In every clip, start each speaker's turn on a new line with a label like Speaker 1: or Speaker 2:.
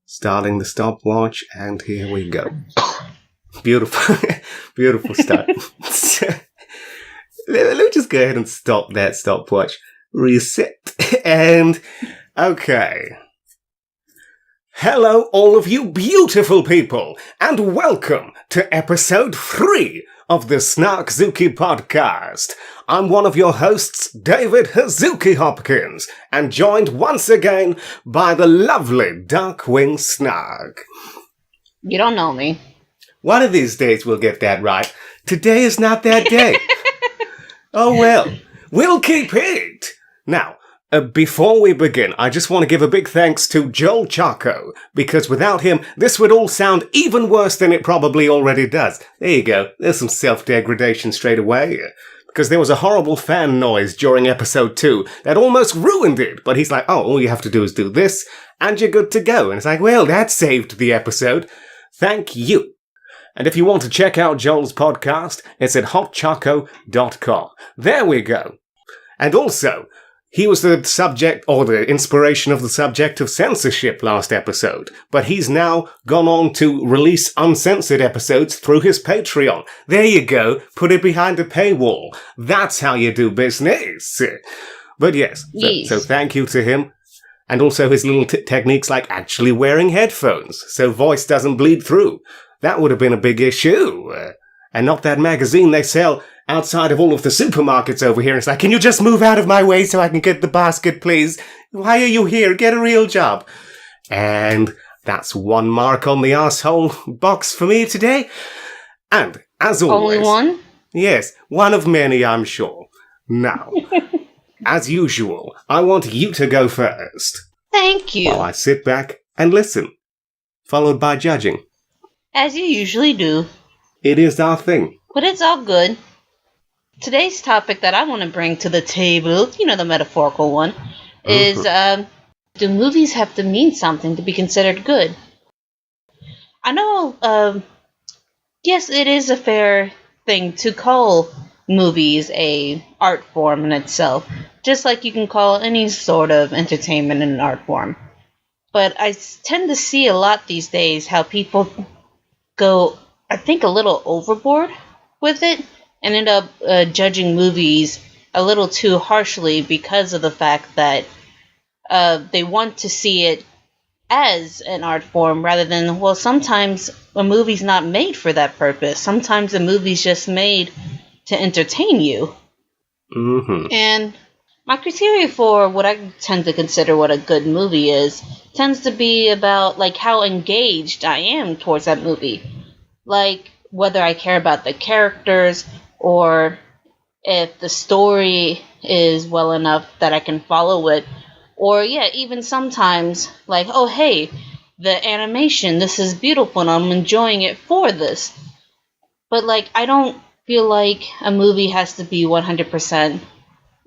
Speaker 1: Starting the stopwatch, and here we go. Beautiful, beautiful start. Let me just go ahead and stop that stopwatch. Reset. And, okay. Hello, all of you beautiful people, and welcome to episode 3 of the Snarkzuki podcast. I'm one of your hosts, DavidHazuki Hopkins, and joined once again by the lovely Darkwing Snark.
Speaker 2: You don't know me.
Speaker 1: One of these days we'll get that right. Today is not that day. Oh well, we'll keep it. Now, before we begin, I just want to give a big thanks to Joel Chaco, because without him, this would all sound even worse than it probably already does. There you go, there's some self-degradation straight away. Because there was a horrible fan noise during episode 2 that almost ruined it, but he's like, oh, all you have to do is do this, and you're good to go. And it's like, well, that saved the episode. Thank you. And if you want to check out Joel's podcast, it's at hotchaco.com. There we go. And also, he was the subject, or the inspiration of the subject of censorship last episode, but he's now gone on to release uncensored episodes through his Patreon. There you go, put it behind a paywall. That's how you do business. But yes. So thank you to him. And also his little techniques like actually wearing headphones, so voice doesn't bleed through. That would have been a big issue. And not that magazine they sell outside of all of the supermarkets over here. It's like, can you just move out of my way so I can get the basket, please? Why are you here? Get a real job. And that's one mark on the arsehole box for me today. And, as always...
Speaker 2: Only one?
Speaker 1: Yes, one of many, I'm sure. Now, as usual, I want you to go first.
Speaker 2: Thank you.
Speaker 1: While I sit back and listen, followed by judging.
Speaker 2: As you usually do.
Speaker 1: It is our thing.
Speaker 2: But it's all good. Today's topic that I want to bring to the table, you know, the metaphorical one, is do movies have to mean something to be considered good? I know, yes, it is a fair thing to call movies a art form in itself, just like you can call any sort of entertainment an art form. But I tend to see a lot these days how people go, I think, a little overboard with it and end up judging movies a little too harshly because of the fact that they want to see it as an art form rather than, well, sometimes a movie's not made for that purpose. Sometimes a movie's just made to entertain you.
Speaker 1: Mm-hmm.
Speaker 2: And my criteria for what I tend to consider what a good movie is tends to be about, like, how engaged I am towards that movie. Like, whether I care about the characters or if the story is well enough that I can follow it. Or, yeah, even sometimes, like, oh, hey, the animation, this is beautiful and I'm enjoying it for this. But, like, I don't feel like a movie has to be 100%,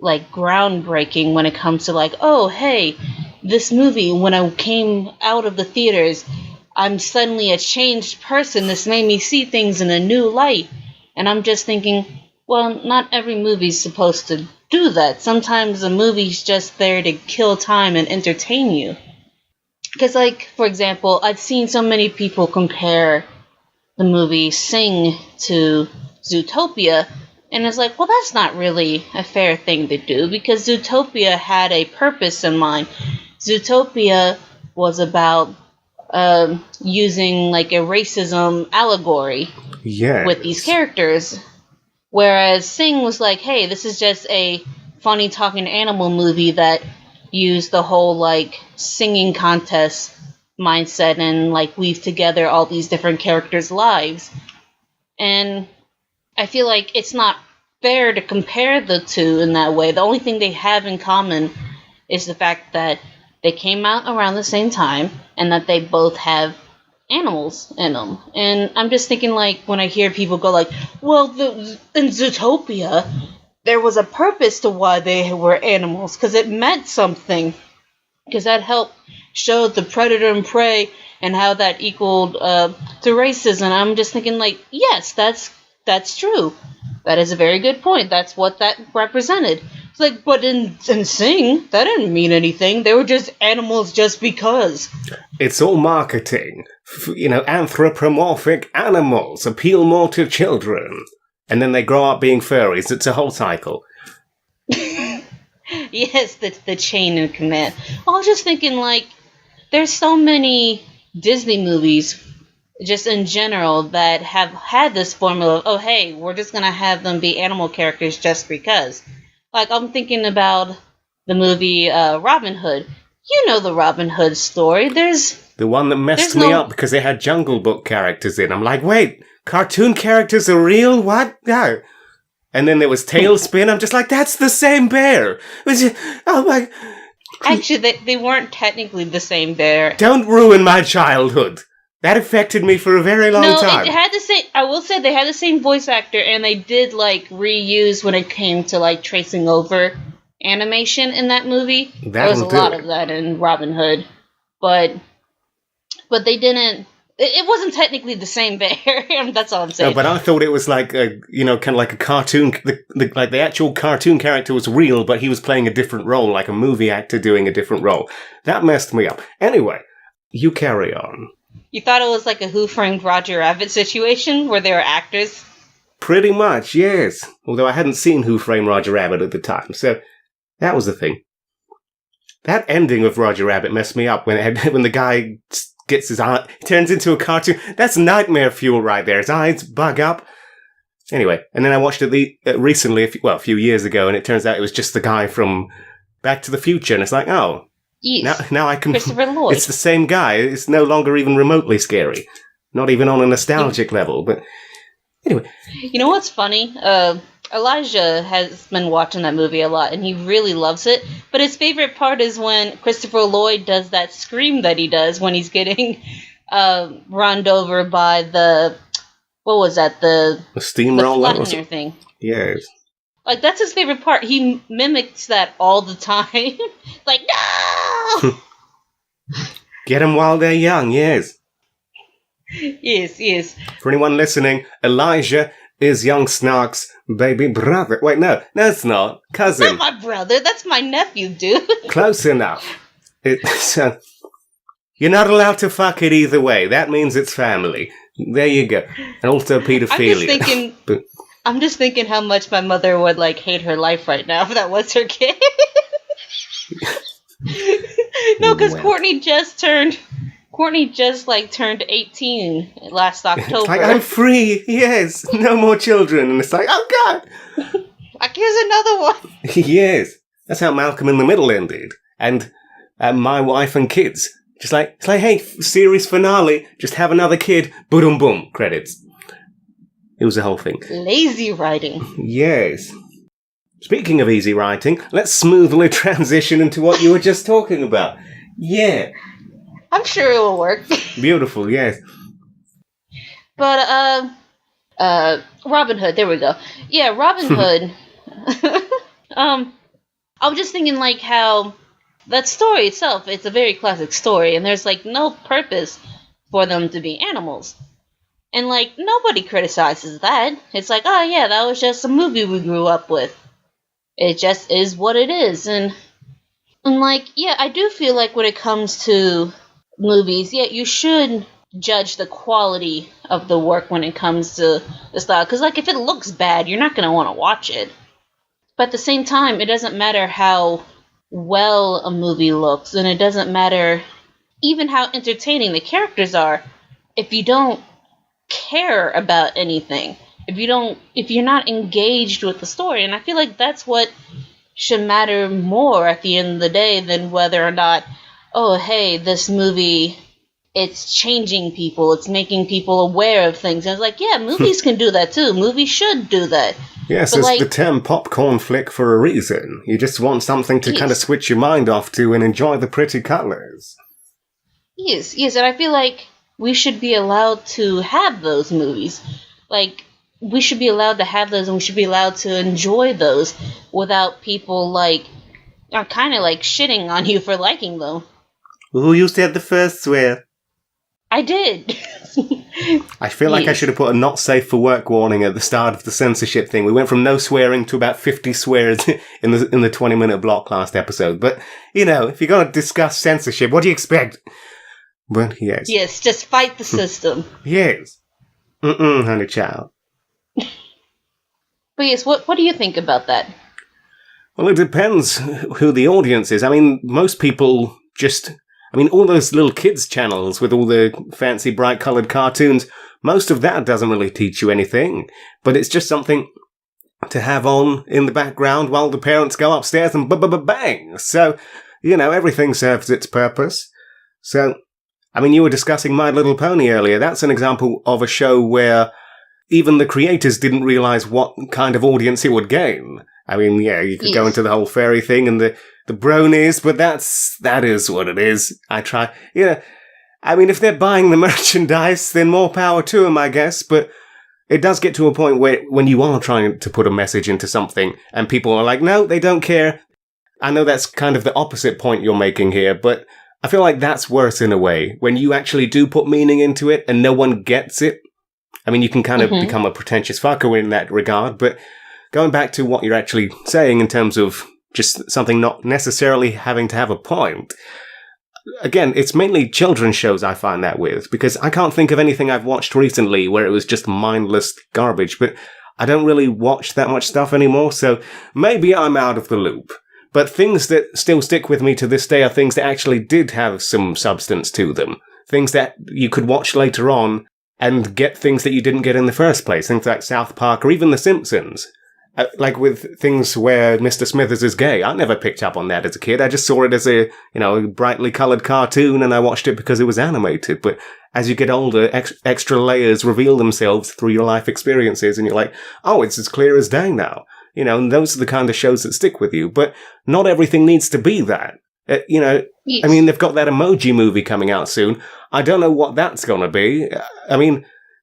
Speaker 2: like, groundbreaking when it comes to, like, oh, hey, this movie, when I came out of the theaters, I'm suddenly a changed person. This made me see things in a new light. And I'm just thinking, well, not every movie's supposed to do that. Sometimes a movie's just there to kill time and entertain you. Because, like, for example, I've seen so many people compare the movie Sing to Zootopia, and it's like, well, that's not really a fair thing to do, because Zootopia had a purpose in mind. Zootopia was about using, like, a racism allegory with these characters. Whereas Sing was like, hey, this is just a funny talking animal movie that used the whole, like, singing contest mindset and, like, weave together all these different characters' lives. And I feel like it's not fair to compare the two in that way. The only thing they have in common is the fact that they came out around the same time and that they both have animals in them. And I'm just thinking, like, when I hear people go like, well, in Zootopia, there was a purpose to why they were animals, because it meant something. Because that helped show the predator and prey and how that equaled to racism. I'm just thinking, like, yes, that's true. That is a very good point. That's what that represented. It's like, but in Sing, that didn't mean anything. They were just animals just because.
Speaker 1: It's all marketing. Anthropomorphic animals appeal more to children. And then they grow up being furries. It's a whole cycle.
Speaker 2: Yes, the chain of command. I was just thinking, like, there's so many Disney movies, just in general, that have had this formula of, oh, hey, we're just going to have them be animal characters just because. Like, I'm thinking about the movie Robin Hood. You know the Robin Hood story.
Speaker 1: The one that messed me up because they had Jungle Book characters in. I'm like, wait, cartoon characters are real? What? No. And then there was Tailspin. I'm just like, that's the same bear. Oh my...
Speaker 2: Actually, they weren't technically the same bear.
Speaker 1: Don't ruin my childhood. That affected me for a very long time.
Speaker 2: No, it had the same... I will say they had the same voice actor, and they did, like, reuse when it came to, like, tracing over animation in that movie. There was a lot of that in Robin Hood. But they didn't... It wasn't technically the same bear. That's all I'm saying.
Speaker 1: No, but I thought it was like kind of like a cartoon. Like the actual cartoon character was real, but he was playing a different role, like a movie actor doing a different role. That messed me up. Anyway, you carry on.
Speaker 2: You thought it was like a Who Framed Roger Rabbit situation where they were actors?
Speaker 1: Pretty much, yes. Although I hadn't seen Who Framed Roger Rabbit at the time, so that was the thing. That ending of Roger Rabbit messed me up when the guy gets his eye, turns into a cartoon. That's nightmare fuel right there. His eyes bug up. Anyway, and then I watched it recently, a few years ago, and it turns out it was just the guy from Back to the Future, and it's like, oh, yes. Now I can... Christopher Lloyd. It's the same guy. It's no longer even remotely scary. Not even on a nostalgic level, but anyway.
Speaker 2: You know what's funny? Elijah has been watching that movie a lot, and he really loves it. But his favorite part is when Christopher Lloyd does that scream that he does when he's getting run over by the... What was that? The
Speaker 1: steamroller?
Speaker 2: The flattener thing.
Speaker 1: Yes.
Speaker 2: Like, that's his favorite part. He mimics that all the time. Like, no!
Speaker 1: Get them while they're young, yes.
Speaker 2: Yes.
Speaker 1: For anyone listening, Elijah is young Snark's baby brother. Wait, no, it's not. Cousin.
Speaker 2: It's not my brother. That's my nephew, dude.
Speaker 1: Close enough. You're not allowed to fuck it either way. That means it's family. There you go. And also pedophilia.
Speaker 2: I'm just thinking how much my mother would, like, hate her life right now if that was her kid. No, because Courtney just turned 18 last October.
Speaker 1: It's like, I'm free, yes, no more children. And it's like, oh God.
Speaker 2: Like, here's another one.
Speaker 1: Yes, that's how Malcolm in the Middle ended. And My Wife and Kids. It's like, hey, series finale, just have another kid, boom, boom, credits. It was the whole thing.
Speaker 2: Lazy writing.
Speaker 1: Yes. Speaking of easy writing, let's smoothly transition into what you were just talking about. Yeah.
Speaker 2: I'm sure it will work.
Speaker 1: Beautiful, yes.
Speaker 2: But, Robin Hood, there we go. Yeah, Robin Hood. I was just thinking, like, how that story itself, it's a very classic story, and there's, like, no purpose for them to be animals. And, like, nobody criticizes that. It's like, oh, yeah, that was just a movie we grew up with. It just is what it is. And like, yeah, I do feel like when it comes to movies, yeah, you should judge the quality of the work when it comes to the style. Because, like, if it looks bad, you're not going to want to watch it. But at the same time, it doesn't matter how well a movie looks, and it doesn't matter even how entertaining the characters are if you don't care about anything. If you're not engaged with the story. And I feel like that's what should matter more at the end of the day than whether or not, oh, hey, this movie, it's changing people, it's making people aware of things. And it's like, yeah, movies can do that too. Movies should do that.
Speaker 1: Yes,
Speaker 2: but,
Speaker 1: it's
Speaker 2: like,
Speaker 1: the term popcorn flick for a reason. You just want something to kind of switch your mind off to and enjoy the pretty colours.
Speaker 2: Yes, and I feel like we should be allowed to have those movies. Like, we should be allowed to have those, and we should be allowed to enjoy those without people, like, kind of, like, shitting on you for liking them.
Speaker 1: Who you said the first swear?
Speaker 2: I did.
Speaker 1: I feel like I should have put a not safe for work warning at the start of the censorship thing. We went from no swearing to about 50 swears in the 20-minute block last episode. But, if you're going to discuss censorship, what do you expect? But yes.
Speaker 2: Yes, just fight the system.
Speaker 1: Yes. Honey child.
Speaker 2: But yes, what do you think about that?
Speaker 1: Well, it depends who the audience is. I mean, most people all those little kids' channels with all the fancy, bright-coloured cartoons, most of that doesn't really teach you anything. But it's just something to have on in the background while the parents go upstairs and bang! So, everything serves its purpose. So, you were discussing My Little Pony earlier. That's an example of a show where even the creators didn't realise what kind of audience it would gain. You could go into the whole fairy thing and the bronies, but that is what it is. I try, if they're buying the merchandise, then more power to them, I guess, but it does get to a point where when you are trying to put a message into something and people are like, no, they don't care. I know that's kind of the opposite point you're making here, but I feel like that's worse in a way. When you actually do put meaning into it and no one gets it, you can kind of become a pretentious fucker in that regard, but going back to what you're actually saying in terms of just something not necessarily having to have a point, again, it's mainly children's shows I find that with, because I can't think of anything I've watched recently where it was just mindless garbage, but I don't really watch that much stuff anymore, so maybe I'm out of the loop. But things that still stick with me to this day are things that actually did have some substance to them. Things that you could watch later on and get things that you didn't get in the first place. Things like South Park or even The Simpsons. Like with things where Mr. Smithers is gay. I never picked up on that as a kid. I just saw it as a brightly coloured cartoon and I watched it because it was animated. But as you get older, extra layers reveal themselves through your life experiences and you're like, oh, it's as clear as day now. And those are the kind of shows that stick with you. But not everything needs to be that. Yes. They've got that Emoji movie coming out soon. I don't know what that's going to be.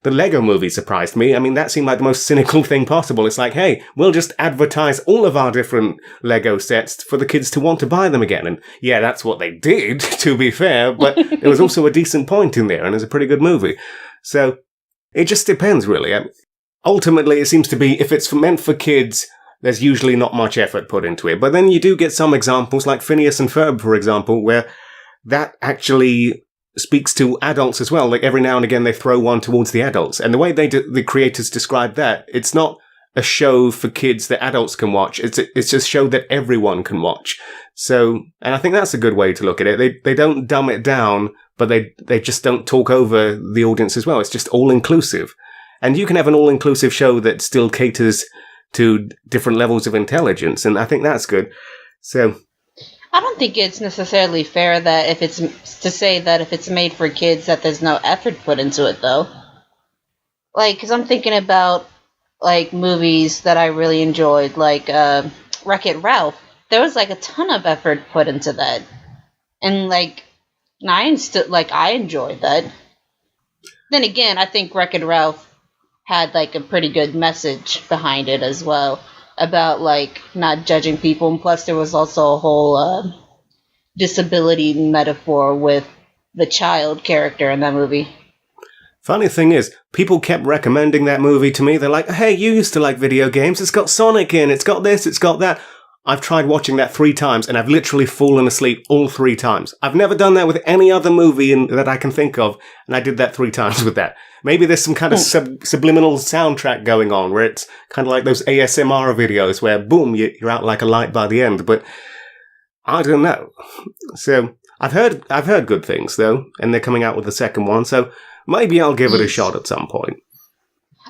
Speaker 1: The Lego movie surprised me. That seemed like the most cynical thing possible. It's like, hey, we'll just advertise all of our different Lego sets for the kids to want to buy them again. And yeah, that's what they did, to be fair, but there was also a decent point in there, and it's a pretty good movie. So it just depends, really. Ultimately, it seems to be, if it's meant for kids, there's usually not much effort put into it. But then you do get some examples, like Phineas and Ferb, for example, where that actually speaks to adults as well. Like every now and again, they throw one towards the adults. And the way the creators describe that, it's not a show for kids that adults can watch. It's a show that everyone can watch. So, and I think that's a good way to look at it. They don't dumb it down, but they just don't talk over the audience as well. It's just all-inclusive. And you can have an all-inclusive show that still caters to different levels of intelligence, and I think that's good. So,
Speaker 2: I don't think it's necessarily fair that if it's made for kids that there's no effort put into it, though. Like, because I'm thinking about, like, movies that I really enjoyed, like Wreck-It Ralph. There was, like, a ton of effort put into that. And, like, I enjoyed that. Then again, I think Wreck-It Ralph had, like, a pretty good message behind it as well about, like, not judging people. And plus, there was also a whole disability metaphor with the child character in that movie.
Speaker 1: Funny thing is, people kept recommending that movie to me. They're like, hey, you used to like video games. It's got Sonic in. It's got this. It's got that. I've tried watching that 3 times, and I've literally fallen asleep all 3 times. I've never done that with any other movie that I can think of, and I did that 3 times with that. Maybe there's some kind of subliminal soundtrack going on, where it's kind of like those ASMR videos where, boom, you're out like a light by the end, but I don't know. So, I've heard good things, though, and they're coming out with a second one, so maybe I'll give it a shot at some point.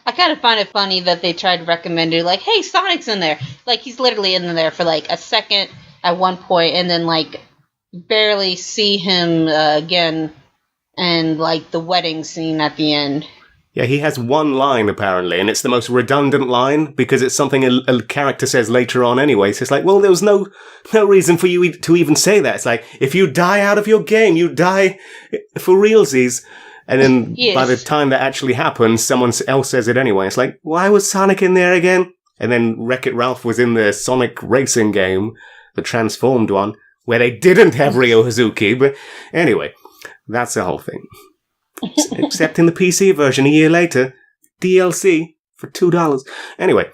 Speaker 2: I kind of find it funny that they tried recommending, like, hey, Sonic's in there. Like, he's literally in there for, like, a second at one point, and then, like, barely see him again, and, like, the wedding scene at the end.
Speaker 1: Yeah, he has one line, apparently, and it's the most redundant line, because it's something a character says later on anyway. So it's like, well, there was no reason for you to even say that. It's like, if you die out of your game, you die for realsies. And then
Speaker 2: yes.
Speaker 1: By the time that actually happens, someone else says it anyway. It's like, why was Sonic in there again? And then Wreck-It Ralph was in the Sonic racing game, the transformed one, where they didn't have DavidHazuki. But anyway, that's the whole thing. Except in the PC version a year later, DLC for $2. Anyway.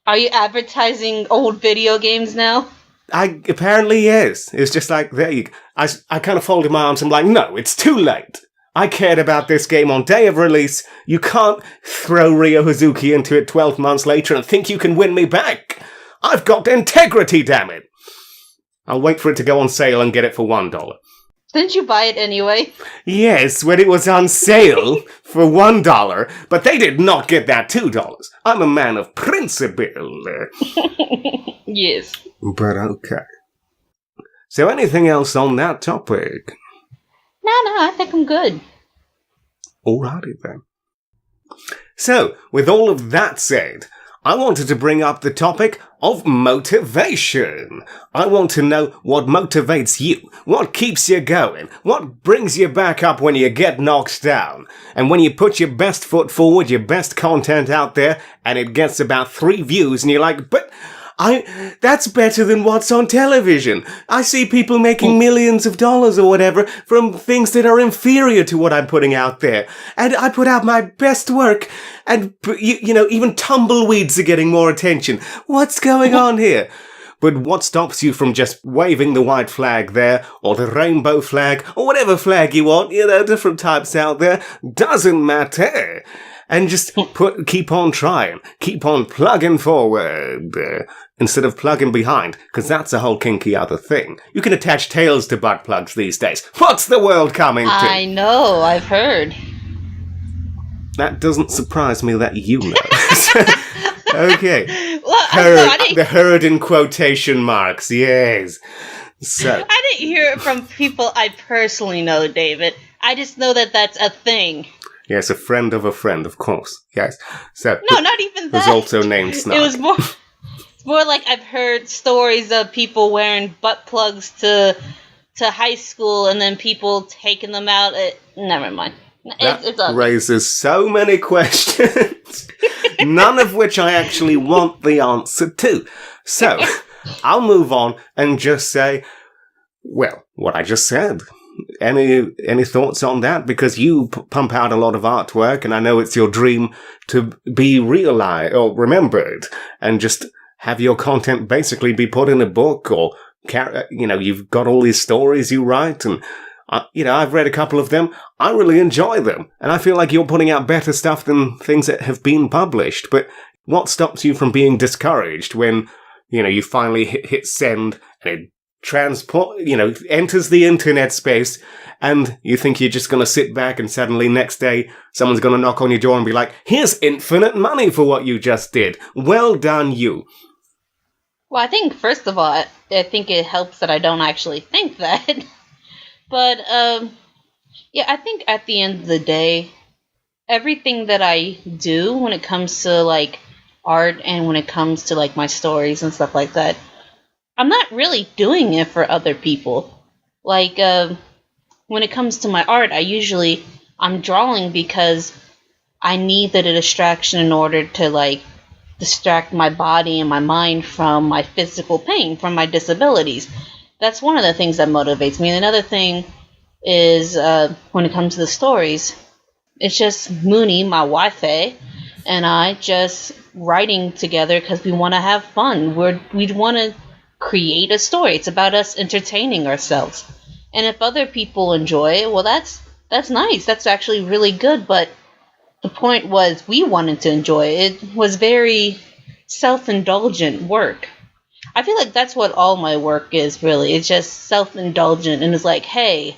Speaker 2: Are you advertising old video games now?
Speaker 1: Apparently, yes. It's just like, there you go. I kind of folded my arms and I'm like, no, it's too late. I cared about this game on day of release. You can't throw Ryo Hazuki into it 12 months later and think you can win me back. I've got integrity, damn it. I'll wait for it to go on sale and get it for $1.
Speaker 2: Didn't you buy it anyway?
Speaker 1: Yes, when it was on sale for $1, but they did not get that $2. I'm a man of principle.
Speaker 2: Yes.
Speaker 1: But okay. So anything else on that topic?
Speaker 2: No, I think I'm good.
Speaker 1: Alrighty then. So, with all of that said, I wanted to bring up the topic of motivation. I want to know what motivates you, what keeps you going, what brings you back up when you get knocked down. And when you put your best foot forward, your best content out there, and it gets about 3 views, and you're like, but that's better than what's on television. I see people making millions of dollars or whatever from things that are inferior to what I'm putting out there. And I put out my best work, and, you know, even tumbleweeds are getting more attention. What's going on here? But what stops you from just waving the white flag there, or the rainbow flag, or whatever flag you want, you know, different types out there, doesn't matter. And just keep on trying, keep on plugging forward, instead of plugging behind, because that's a whole kinky other thing. You can attach tails to butt plugs these days. What's the world coming to?
Speaker 2: I know, I've heard.
Speaker 1: That doesn't surprise me that you know. Okay.
Speaker 2: Well,
Speaker 1: The herd in quotation marks, yes. So
Speaker 2: I didn't hear it from people I personally know, David. I just know that that's a thing.
Speaker 1: Yes, a friend, of course. Yes. So
Speaker 2: no, not even that.
Speaker 1: Who's also named Snark.
Speaker 2: It was more like I've heard stories of people wearing butt plugs to high school and then people taking them out. Never mind. It's
Speaker 1: raises so many questions, none of which I actually want the answer to. So I'll move on and just say, well, what I just said. Any thoughts on that? Because you pump out a lot of artwork, and I know it's your dream to be realized or remembered, and just have your content basically be put in a book, or you've got all these stories you write, and I've read a couple of them. I really enjoy them, and I feel like you're putting out better stuff than things that have been published. But what stops you from being discouraged when you finally hit send and it enters the internet space, and you think you're just going to sit back, and suddenly next day someone's going to knock on your door and be like, here's infinite money for what you just did. Well done, you.
Speaker 2: Well, I think, first of all, I think it helps that I don't actually think that. But, I think at the end of the day, everything that I do when it comes to, like, art and when it comes to, like, my stories and stuff like that, I'm not really doing it for other people. Like, when it comes to my art, I'm drawing because I need the distraction in order to, like, distract my body and my mind from my physical pain, from my disabilities. That's one of the things that motivates me. And another thing is, when it comes to the stories, it's just Mooney, my wife, and I just writing together because we want to have fun. We want to create a story. It's about us entertaining ourselves. And if other people enjoy it, well, that's nice. That's actually really good. But the point was we wanted to enjoy it. It was very self-indulgent work. I feel like that's what all my work is, really. It's just self-indulgent. And it's like, hey,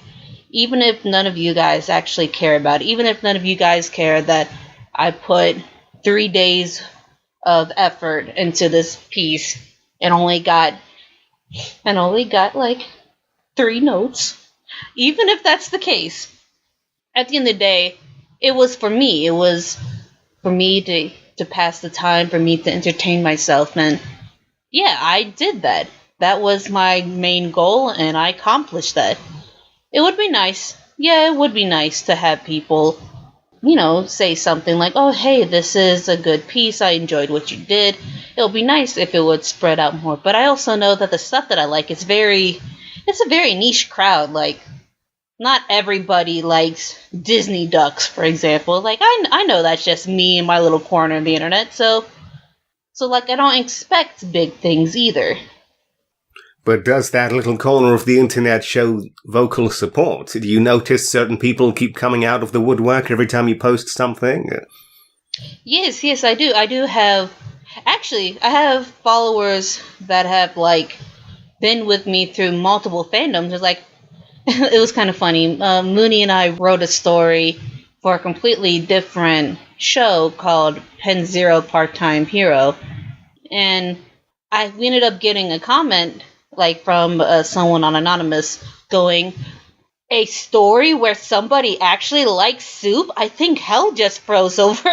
Speaker 2: even if none of you guys actually care about it, even if none of you guys care that I put 3 days of effort into this piece and only got like 3 notes. Even if that's the case, at the end of the day, it was for me. It was for me to pass the time, for me to entertain myself. And yeah, I did that. That was my main goal, and I accomplished that. It would be nice. Yeah, it would be nice to have people, say something like, oh, hey, this is a good piece. I enjoyed what you did. It would be nice if it would spread out more. But I also know that the stuff that I like it's a very niche crowd. Like, not everybody likes Disney ducks, for example. Like, I know that's just me in my little corner of the internet, so like, I don't expect big things either.
Speaker 1: But does that little corner of the internet show vocal support? Do you notice certain people keep coming out of the woodwork every time you post something?
Speaker 2: Yes, I do. Actually, I have followers that have, like, been with me through multiple fandoms. It's like, it was kind of funny. Mooney and I wrote a story for a completely different show called Pen Zero Part-Time Hero. And we ended up getting a comment, like, from someone on Anonymous going, a story where somebody actually likes soup? I think hell just froze over.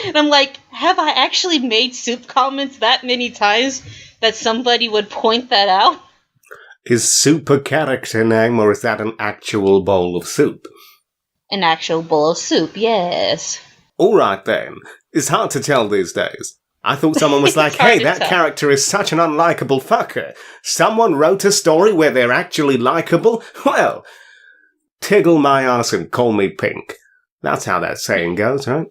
Speaker 2: And I'm like, have I actually made soup comments that many times that somebody would point that out?
Speaker 1: Is soup a character name, or is that an actual bowl of soup?
Speaker 2: An actual bowl of soup, yes.
Speaker 1: Alright then. It's hard to tell these days. I thought someone was like, hey, that character is such an unlikable fucker. Someone wrote a story where they're actually likable? Well, tiggle my ass and call me pink. That's how that saying goes, right?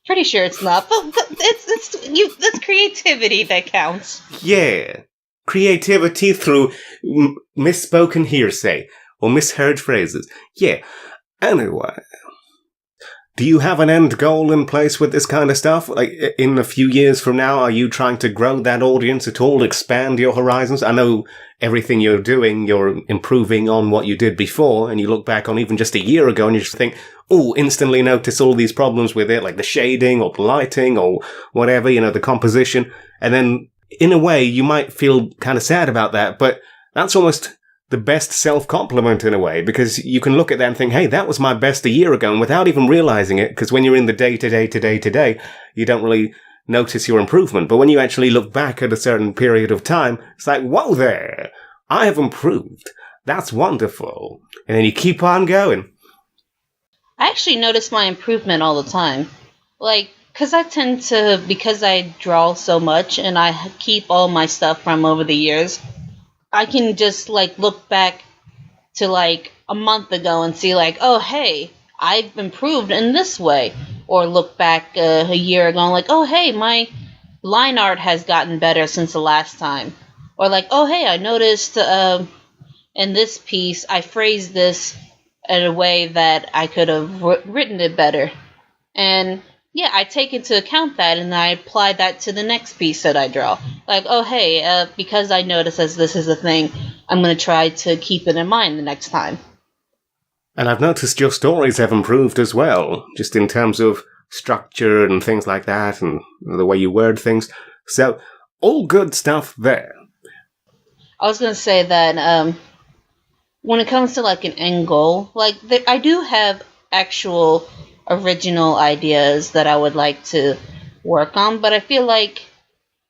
Speaker 2: Pretty sure it's not, but it's creativity that counts.
Speaker 1: Yeah. Creativity through misspoken hearsay or misheard phrases. Yeah. Anyway. Do you have an end goal in place with this kind of stuff? Like, in a few years from now, are you trying to grow that audience at all, expand your horizons? I know everything you're doing, you're improving on what you did before, and you look back on even just a year ago and you just think, oh, instantly notice all these problems with it, like the shading or the lighting or whatever, the composition. And then, in a way, you might feel kind of sad about that, but that's almost the best self-compliment in a way, because you can look at that and think, hey, that was my best a year ago, and without even realizing it, because when you're in the day-to-day, you don't really notice your improvement. But when you actually look back at a certain period of time, it's like, whoa there, I have improved. That's wonderful. And then you keep on going.
Speaker 2: I actually notice my improvement all the time. Like, because I draw so much and I keep all my stuff from over the years, I can just, like, look back to, like, a month ago and see, like, oh, hey, I've improved in this way. Or look back a year ago and, like, oh, hey, my line art has gotten better since the last time. Or, like, oh, hey, I noticed in this piece I phrased this in a way that I could have written it better. And yeah, I take into account that and I apply that to the next piece that I draw. Like, oh, hey, because I notice as this is a thing, I'm going to try to keep it in mind the next time.
Speaker 1: And I've noticed your stories have improved as well, just in terms of structure and things like that, and the way you word things. So, all good stuff there.
Speaker 2: I was going to say that when it comes to, like, an end goal, like, I do have actual original ideas that I would like to work on, but I feel like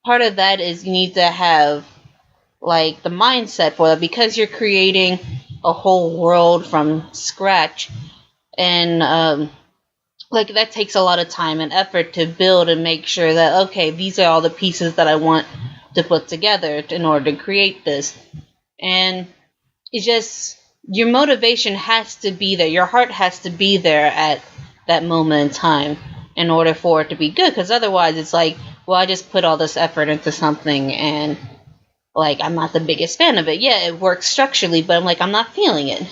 Speaker 2: part of that is you need to have, like, the mindset for it, because you're creating a whole world from scratch, and like, that takes a lot of time and effort to build and make sure that, okay, these are all the pieces that I want to put together in order to create this. And it's just, your motivation has to be there, your heart has to be there at that moment in time in order for it to be good, because otherwise it's like, well, I just put all this effort into something and, like, I'm not the biggest fan of it. Yeah, it works structurally, but I'm like, I'm not feeling it.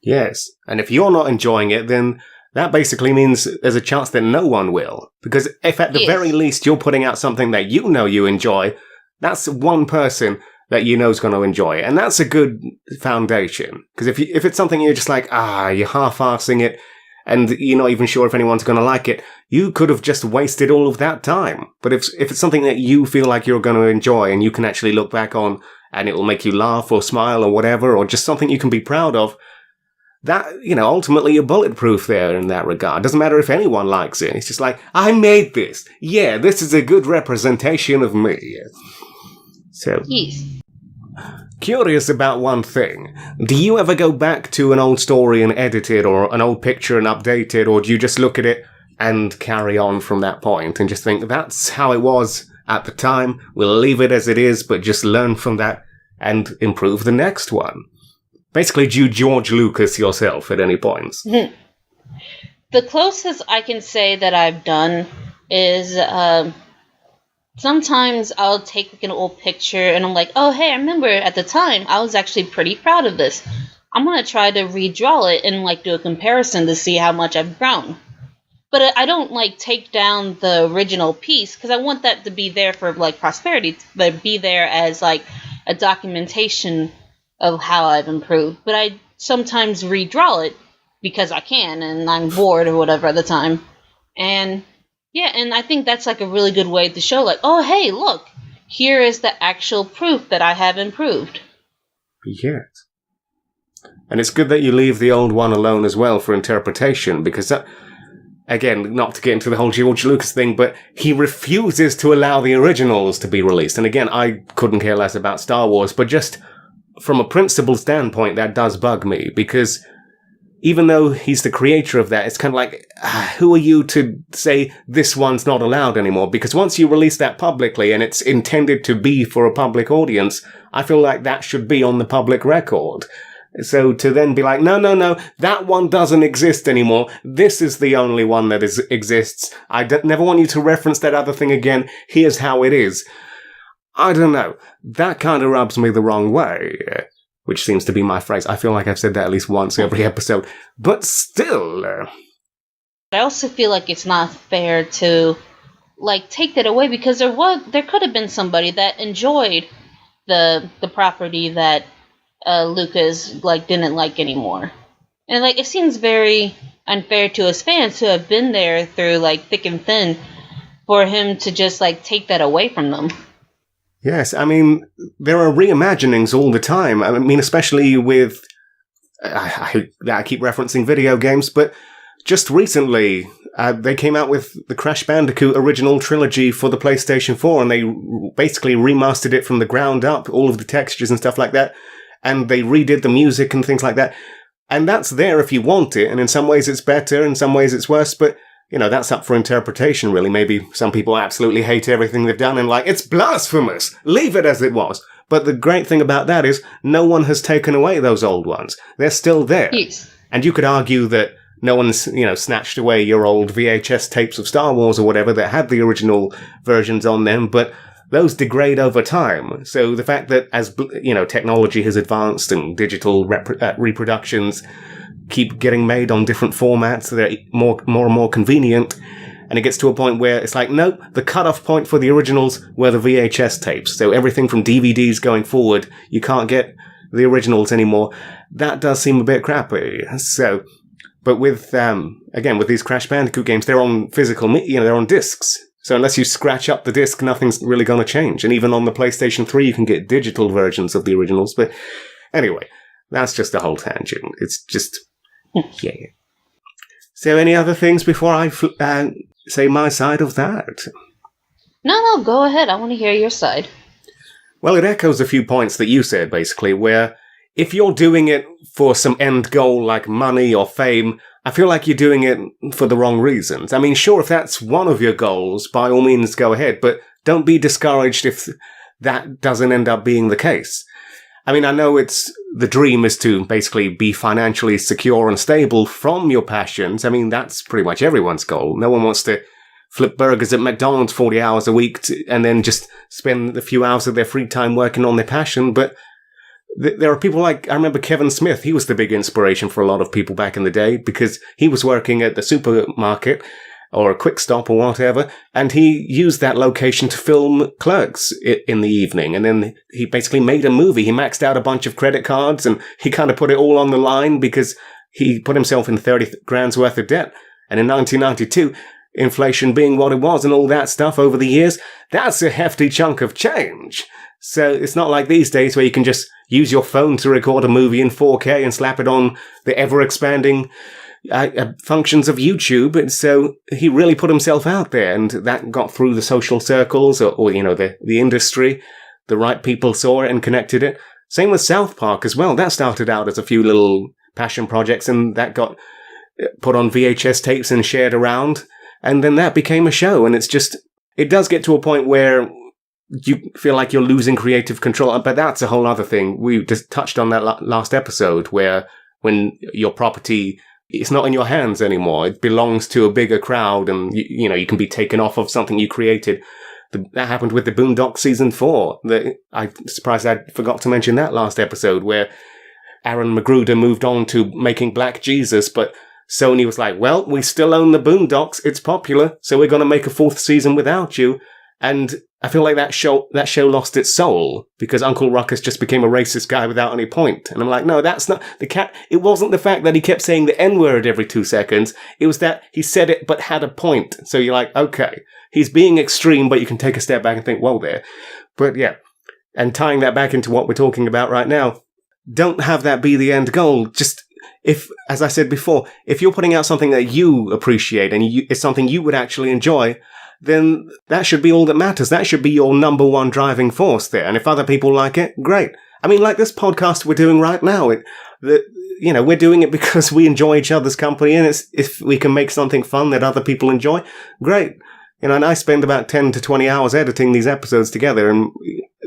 Speaker 1: Yes, and if you're not enjoying it, then that basically means there's a chance that no one will. Because if at the very least you're putting out something that you know you enjoy, that's one person that you know is going to enjoy it. And that's a good foundation. Because if it's something you're just like, you're half-arsing it, and you're not even sure if anyone's going to like it, you could have just wasted all of that time. But if it's something that you feel like you're going to enjoy and you can actually look back on and it will make you laugh or smile or whatever, or just something you can be proud of, that, ultimately you're bulletproof there in that regard. Doesn't matter if anyone likes it. It's just like, I made this. Yeah, this is a good representation of me. So,
Speaker 2: yes.
Speaker 1: Curious about one thing. Do you ever go back to an old story and edit it, or an old picture and update it, or do you just look at it and carry on from that point and just think, that's how it was at the time, we'll leave it as it is, but just learn from that and improve the next one? basically do George Lucas yourself at any points.
Speaker 2: The closest I can say that I've done is sometimes I'll take like an old picture and I'm like, oh, hey, I remember at the time I was actually pretty proud of this. I'm going to try to redraw it and like do a comparison to see how much I've grown. But I don't like take down the original piece because I want that to be there for like prosperity, but be there as like a documentation of how I've improved. But I sometimes redraw it because I can and I'm bored or whatever at the time. And yeah, and I think that's like a really good way to show like, oh, hey, look, here is the actual proof that I have improved.
Speaker 1: Yes. And it's good that you leave the old one alone as well for interpretation, because that, again, not to get into the whole George Lucas thing, but he refuses to allow the originals to be released. And again, I couldn't care less about Star Wars, but just from a principle standpoint, that does bug me, because even though he's the creator of that, it's kind of like, who are you to say this one's not allowed anymore? Because once you release that publicly and it's intended to be for a public audience, I feel like that should be on the public record. So to then be like, no, that one doesn't exist anymore. This is the only one that exists. I never want you to reference that other thing again. Here's how it is. I don't know. That kind of rubs me the wrong way, which seems to be my phrase. I feel like I've said that at least once every episode. But still.
Speaker 2: I also feel like it's not fair to like take that away because there could have been somebody that enjoyed the property that Lucas like didn't like anymore, and like it seems very unfair to his fans who have been there through like thick and thin for him to just like take that away from them.
Speaker 1: Yes, I mean there are reimaginings all the time. I mean, especially with I keep referencing video games, but just recently they came out with the Crash Bandicoot original trilogy for the PlayStation 4, and they basically remastered it from the ground up, all of the textures and stuff like that. And they redid the music and things like that. And that's there if you want it. And in some ways it's better, in some ways it's worse. But, you know, that's up for interpretation, really. Maybe some people absolutely hate everything they've done and like, it's blasphemous! Leave it as it was! But the great thing about that is no one has taken away those old ones. They're still there.
Speaker 2: Yes.
Speaker 1: And you could argue that no one's, you know, snatched away your old VHS tapes of Star Wars or whatever that had the original versions on them, but those degrade over time. So the fact that as, you know, technology has advanced and digital reproductions keep getting made on different formats, they're more and more convenient. And it gets to a point where it's like, nope, the cutoff point for the originals were the VHS tapes. So everything from DVDs going forward, you can't get the originals anymore. That does seem a bit crappy. So, but with, again, with these Crash Bandicoot games, they're on physical, you know, they're on discs. So unless you scratch up the disc, nothing's really going to change. And even on the PlayStation 3, you can get digital versions of the originals. But anyway, that's just a whole tangent. It's just, yeah. So any other things before I say my side of that?
Speaker 2: No, go ahead. I want to hear your side.
Speaker 1: Well, it echoes a few points that you said, basically, where if you're doing it for some end goal like money or fame, I feel like you're doing it for the wrong reasons. I mean, sure, if that's one of your goals, by all means go ahead, but don't be discouraged if that doesn't end up being the case. I mean, I know the dream is to basically be financially secure and stable from your passions. I mean, that's pretty much everyone's goal. No one wants to flip burgers at McDonald's 40 hours a week and then just spend a few hours of their free time working on their passion, but there are people like, I remember Kevin Smith, he was the big inspiration for a lot of people back in the day because he was working at the supermarket or a Quick Stop or whatever, and he used that location to film Clerks in the evening, and then he basically made a movie. He maxed out a bunch of credit cards, and he kind of put it all on the line because he put himself in 30 grand's worth of debt. And in 1992, inflation being what it was and all that stuff over the years, that's a hefty chunk of change. So it's not like these days where you can just use your phone to record a movie in 4K and slap it on the ever-expanding functions of YouTube. And so he really put himself out there, and that got through the social circles or you know, the industry. The right people saw it and connected it. Same with South Park as well. That started out as a few little passion projects, and that got put on VHS tapes and shared around. And then that became a show, and it does get to a point where you feel like you're losing creative control. But that's a whole other thing. We just touched on that last episode where when your property, it's not in your hands anymore. It belongs to a bigger crowd and, you know, you can be taken off of something you created. That happened with the Boondocks Season 4. I'm surprised I forgot to mention that last episode where Aaron Magruder moved on to making Black Jesus, but Sony was like, well, we still own the Boondocks. It's popular, so we're going to make a 4th season without you. And I feel like that show lost its soul because Uncle Ruckus just became a racist guy without any point. And I'm like, no, that's not the cat. It wasn't the fact that he kept saying the N-word every 2 seconds. It was that he said it but had a point. So you're like, okay, he's being extreme, but you can take a step back and think, well, there. But yeah, and tying that back into what we're talking about right now, don't have that be the end goal. Just if, as I said before, if you're putting out something that you appreciate and it's something you would actually enjoy, then that should be all that matters. That should be your number one driving force there. And if other people like it, great. I mean, like this podcast we're doing right now, we're doing it because we enjoy each other's company, and if we can make something fun that other people enjoy, great. You know, and I spend about 10 to 20 hours editing these episodes together, and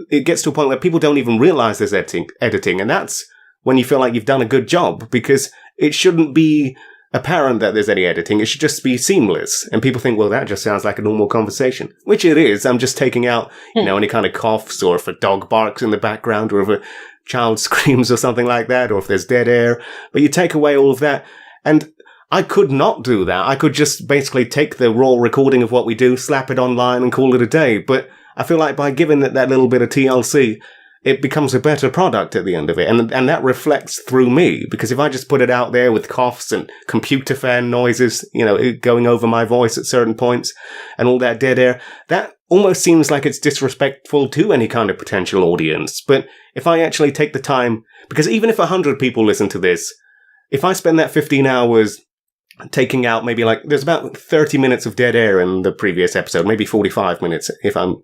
Speaker 1: it gets to a point where people don't even realize there's editing, and that's when you feel like you've done a good job, because it shouldn't be apparent that there's any editing. It should just be seamless. And people think, well, that just sounds like a normal conversation, which it is. I'm just taking out, any kind of coughs, or if a dog barks in the background, or if a child screams or something like that, or if there's dead air. But you take away all of that. And I could not do that. I could just basically take the raw recording of what we do, slap it online and call it a day. But I feel like by giving it that little bit of TLC, it becomes a better product at the end of it. And that reflects through me, because if I just put it out there with coughs and computer fan noises, going over my voice at certain points and all that dead air, that almost seems like it's disrespectful to any kind of potential audience. But if I actually take the time, because even if 100 people listen to this, if I spend that 15 hours taking out maybe there's about 30 minutes of dead air in the previous episode, maybe 45 minutes if I'm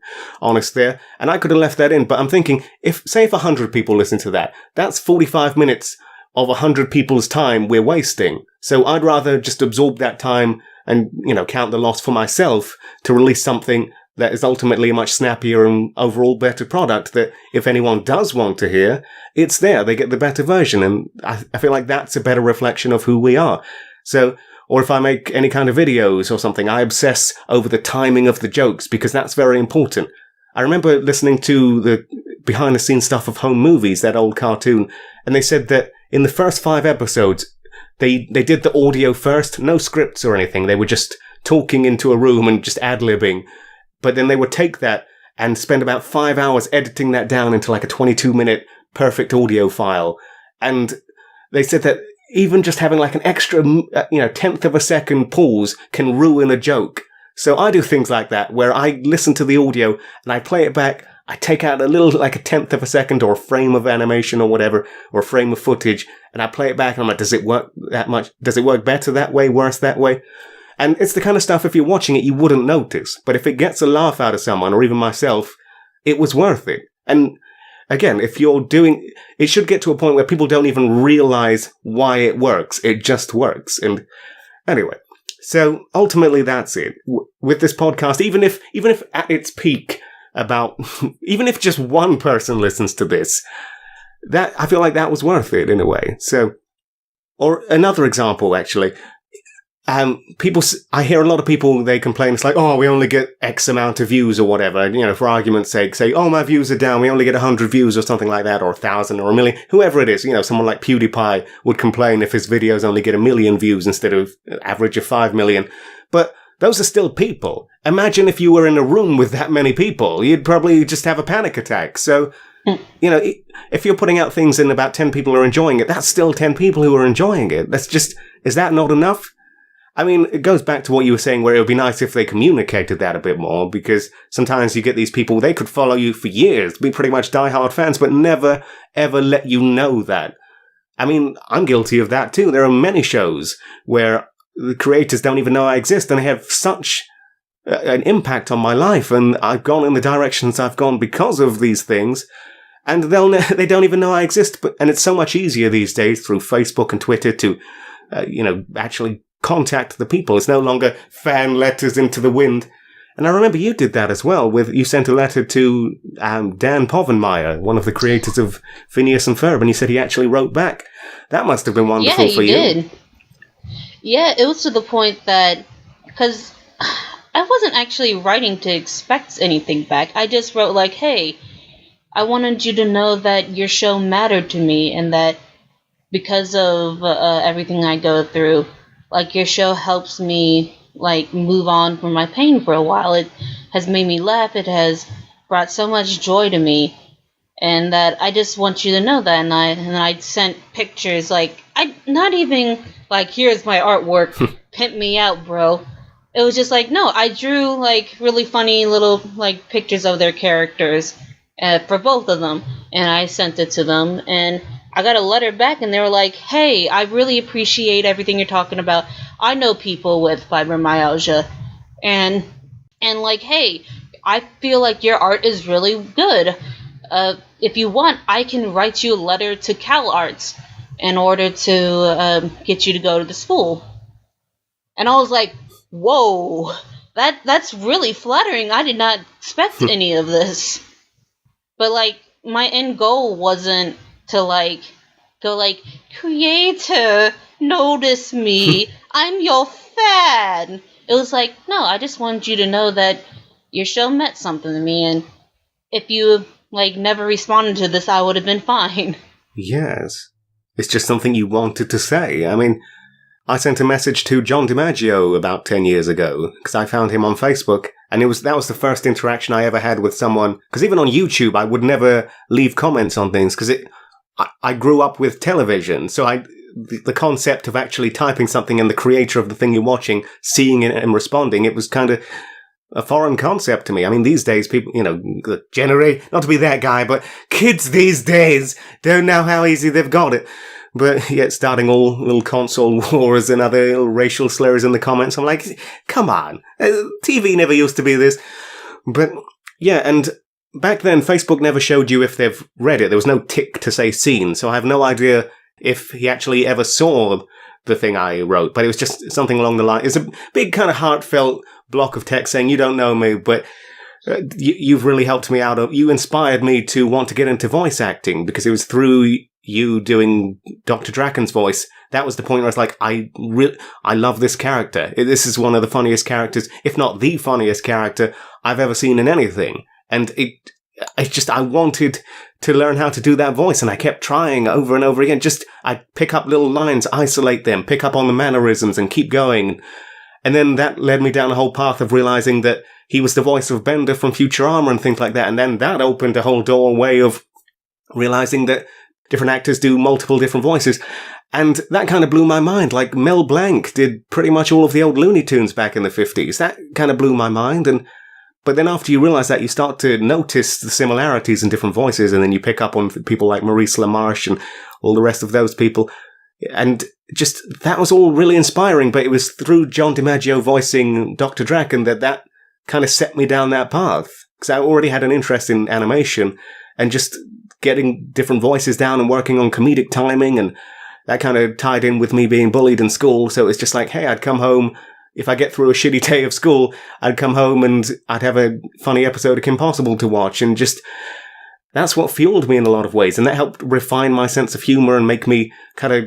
Speaker 1: honest there, and I could have left that in, but I'm thinking, if 100 people listen to that, that's 45 minutes of 100 people's time we're wasting. So I'd rather just absorb that time and, count the loss for myself to release something that is ultimately a much snappier and overall better product that if anyone does want to hear, it's there. They get the better version, and I feel like that's a better reflection of who we are. So, or if I make any kind of videos or something, I obsess over the timing of the jokes, because that's very important. I remember listening to the behind-the-scenes stuff of Home Movies, that old cartoon, and they said that in the first 5 episodes, they did the audio first, no scripts or anything. They were just talking into a room and just ad-libbing. But then they would take that and spend about 5 hours editing that down into a 22-minute perfect audio file. And they said that even just having an extra, tenth of a second pause can ruin a joke. So I do things like that, where I listen to the audio and I play it back. I take out a little, a tenth of a second or a frame of animation or whatever, or a frame of footage, and I play it back and I'm like, does it work that much? Does it work better that way, worse that way? And it's the kind of stuff, if you're watching it, you wouldn't notice. But if it gets a laugh out of someone, or even myself, it was worth it. And again, if you're doing, it should get to a point where people don't even realize why it works. It just works. And anyway, so ultimately that's it. With this podcast, even if at its peak even if just one person listens to this, that, I feel like that was worth it in a way. So, or another example, actually, I hear a lot of people, they complain, it's like, oh, we only get X amount of views or whatever, for argument's sake, say, oh, my views are down, we only get 100 views or something like that, or 1,000 or 1,000,000, whoever it is, someone like PewDiePie would complain if his videos only get 1 million views instead of an average of 5 million. But those are still people. Imagine if you were in a room with that many people, you'd probably just have a panic attack. So, if you're putting out things and about 10 people are enjoying it, that's still 10 people who are enjoying it. Is that not enough? I mean, it goes back to what you were saying, where it would be nice if they communicated that a bit more, because sometimes you get these people, they could follow you for years, be pretty much diehard fans, but never, ever let you know that. I mean, I'm guilty of that too. There are many shows where the creators don't even know I exist, and they have such an impact on my life, and I've gone in the directions I've gone because of these things, and they don't even know I exist. And it's so much easier these days through Facebook and Twitter to, actually contact the people. It's no longer fan letters into the wind. And I remember you did that as well. You sent a letter to Dan Povenmire, one of the creators of Phineas and Ferb, and he said he actually wrote back. That must have been wonderful for you.
Speaker 2: Yeah, he did. Yeah, it was to the point that, because I wasn't actually writing to expect anything back. I just wrote like, hey, I wanted you to know that your show mattered to me, and that because of everything I go through, like, your show helps me, like, move on from my pain for a while. It has made me laugh. It has brought so much joy to me, and that I just want you to know that. And I sent pictures, like, I not even like, here's my artwork, pimp me out, bro. It was just like, no, I drew, like, really funny little, like, pictures of their characters for both of them, and I sent it to them, and I got a letter back, and they were like, hey, I really appreciate everything you're talking about. I know people with fibromyalgia, and like, hey, I feel like your art is really good. If you want, I can write you a letter to CalArts in order to get you to go to the school. And I was like, whoa, that's really flattering. I did not expect any of this. But, like, my end goal wasn't to, like, go like, creator, notice me, I'm your fan. It was like, no, I just wanted you to know that your show meant something to me, and if you, like, never responded to this, I would have been fine.
Speaker 1: Yes. It's just something you wanted to say. I mean, I sent a message to John DiMaggio about 10 years ago, because I found him on Facebook, and that was the first interaction I ever had with someone, because even on YouTube, I would never leave comments on things, because I grew up with television, so the concept of actually typing something and the creator of the thing you're watching, seeing it and responding, it was kind of a foreign concept to me. I mean, these days, people, not to be that guy, but kids these days don't know how easy they've got it. But yet starting all little console wars and other little racial slurs in the comments, I'm like, come on, TV never used to be this. But yeah, and back then, Facebook never showed you if they've read it. There was no tick to say seen, so I have no idea if he actually ever saw the thing I wrote. But it was just something along the line. It's a big kind of heartfelt block of text saying, you don't know me, but you've really helped me out. You inspired me to want to get into voice acting, because it was through you doing Dr. Draken's voice. That was the point where I was like, I love this character. This is one of the funniest characters, if not the funniest character I've ever seen in anything. And I wanted to learn how to do that voice, and I kept trying over and over again. I'd pick up little lines, isolate them, pick up on the mannerisms, and keep going. And then that led me down a whole path of realizing that he was the voice of Bender from Futurama and things like that. And then that opened a whole doorway of realizing that different actors do multiple different voices. And that kind of blew my mind. Like, Mel Blanc did pretty much all of the old Looney Tunes back in the 50s. That kind of blew my mind. But then after you realize that, you start to notice the similarities in different voices, and then you pick up on people like Maurice LaMarche and all the rest of those people. And just, that was all really inspiring, but it was through John DiMaggio voicing Dr. Draken that kind of set me down that path. Because I already had an interest in animation, and just getting different voices down and working on comedic timing, and that kind of tied in with me being bullied in school. So it's just like, hey, I'd come home, if I get through a shitty day of school, I'd come home and I'd have a funny episode of Kim Possible to watch, and just, that's what fueled me in a lot of ways, and that helped refine my sense of humor and make me kind of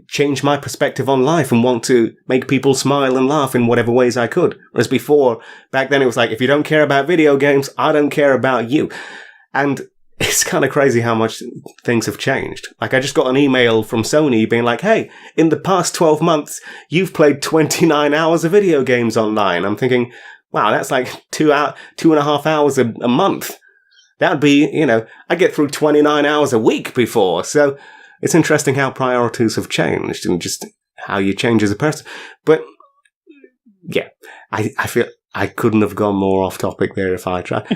Speaker 1: change my perspective on life and want to make people smile and laugh in whatever ways I could. Whereas before, back then it was like, if you don't care about video games, I don't care about you. And it's kind of crazy how much things have changed. Like, I just got an email from Sony being like, hey, in the past 12 months, you've played 29 hours of video games online. I'm thinking, wow, that's like 2.5 hours a month. That'd be, I get through 29 hours a week before. So it's interesting how priorities have changed and just how you change as a person. But yeah, I feel I couldn't have gone more off topic there if I tried.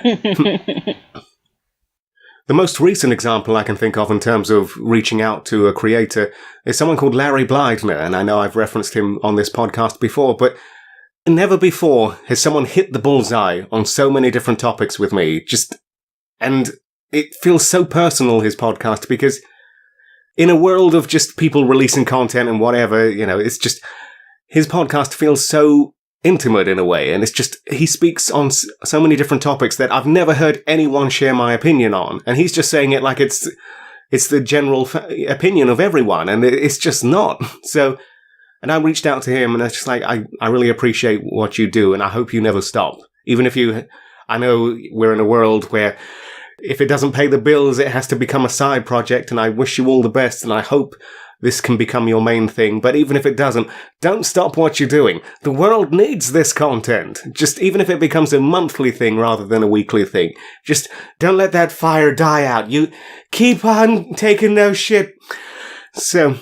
Speaker 1: The most recent example I can think of in terms of reaching out to a creator is someone called Larry Blydner, and I know I've referenced him on this podcast before, but never before has someone hit the bullseye on so many different topics with me. And it feels so personal, his podcast, because in a world of just people releasing content and whatever, it's just, his podcast feels so intimate in a way, and it's just, he speaks on so many different topics that I've never heard anyone share my opinion on, and he's just saying it like it's the general opinion of everyone, and it's just not. So, and I reached out to him, and it's just like, I really appreciate what you do, and I hope you never stop. Even if I know we're in a world where if it doesn't pay the bills, it has to become a side project, and I wish you all the best, and I hope this can become your main thing. But even if it doesn't, don't stop what you're doing. The world needs this content. Just even if it becomes a monthly thing rather than a weekly thing. Just don't let that fire die out. You keep on taking no shit. So,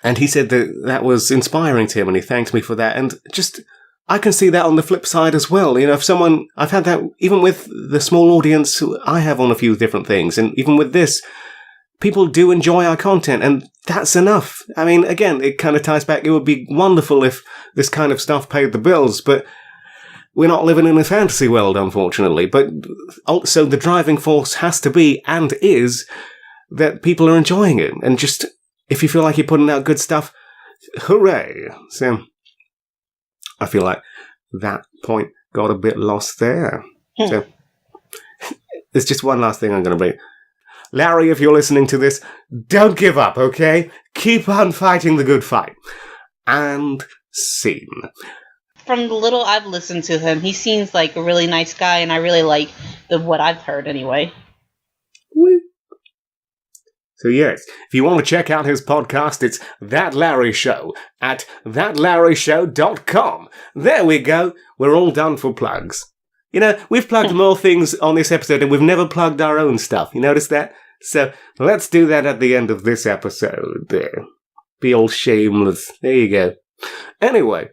Speaker 1: and he said that was inspiring to him, and he thanked me for that. And just, I can see that on the flip side as well. You know, if someone, I've had that even with the small audience I have on a few different things, and even with this, people do enjoy our content, and that's enough. I mean, again, it kind of ties back. It would be wonderful if this kind of stuff paid the bills, but we're not living in a fantasy world, unfortunately. But also the driving force has to be, and is, that people are enjoying it. And just, if you feel like you're putting out good stuff, hooray. So, I feel like that point got a bit lost there. So, there's just one last thing I'm going to bring. Larry, if you're listening to this, don't give up, okay? Keep on fighting the good fight. And scene.
Speaker 2: From the little I've listened to him, he seems like a really nice guy, and I really like what I've heard anyway.
Speaker 1: So yes, if you want to check out his podcast, it's That Larry Show at thatlarryshow.com. There we go. We're all done for plugs. You know, we've plugged more things on this episode, and we've never plugged our own stuff. You notice that? So, let's do that at the end of this episode. Be all shameless. There you go. Anyway,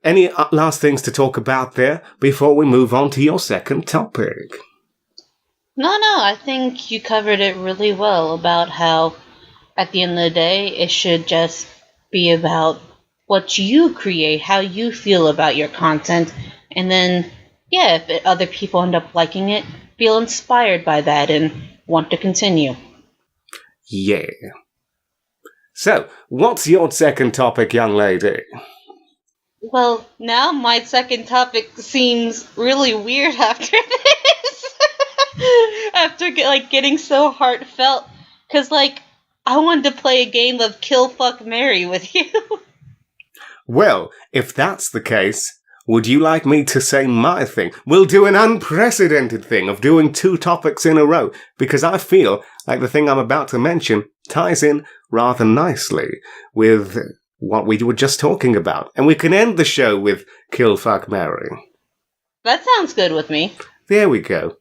Speaker 1: any last things to talk about there before we move on to your second topic?
Speaker 2: No, I think you covered it really well about how, at the end of the day, it should just be about what you create, how you feel about your content, and then, yeah, if other people end up liking it, feel inspired by that and want to continue.
Speaker 1: Yeah. So, what's your second topic, young lady?
Speaker 2: Well, now my second topic seems really weird after this. After getting so heartfelt. Because, I wanted to play a game of Kill, Fuck, Marry with you.
Speaker 1: Well, if that's the case, would you like me to say my thing? We'll do an unprecedented thing of doing 2 topics in a row, because I feel like the thing I'm about to mention ties in rather nicely with what we were just talking about. And we can end the show with Kill, Fuck, Marry.
Speaker 2: That sounds good with me.
Speaker 1: There we go.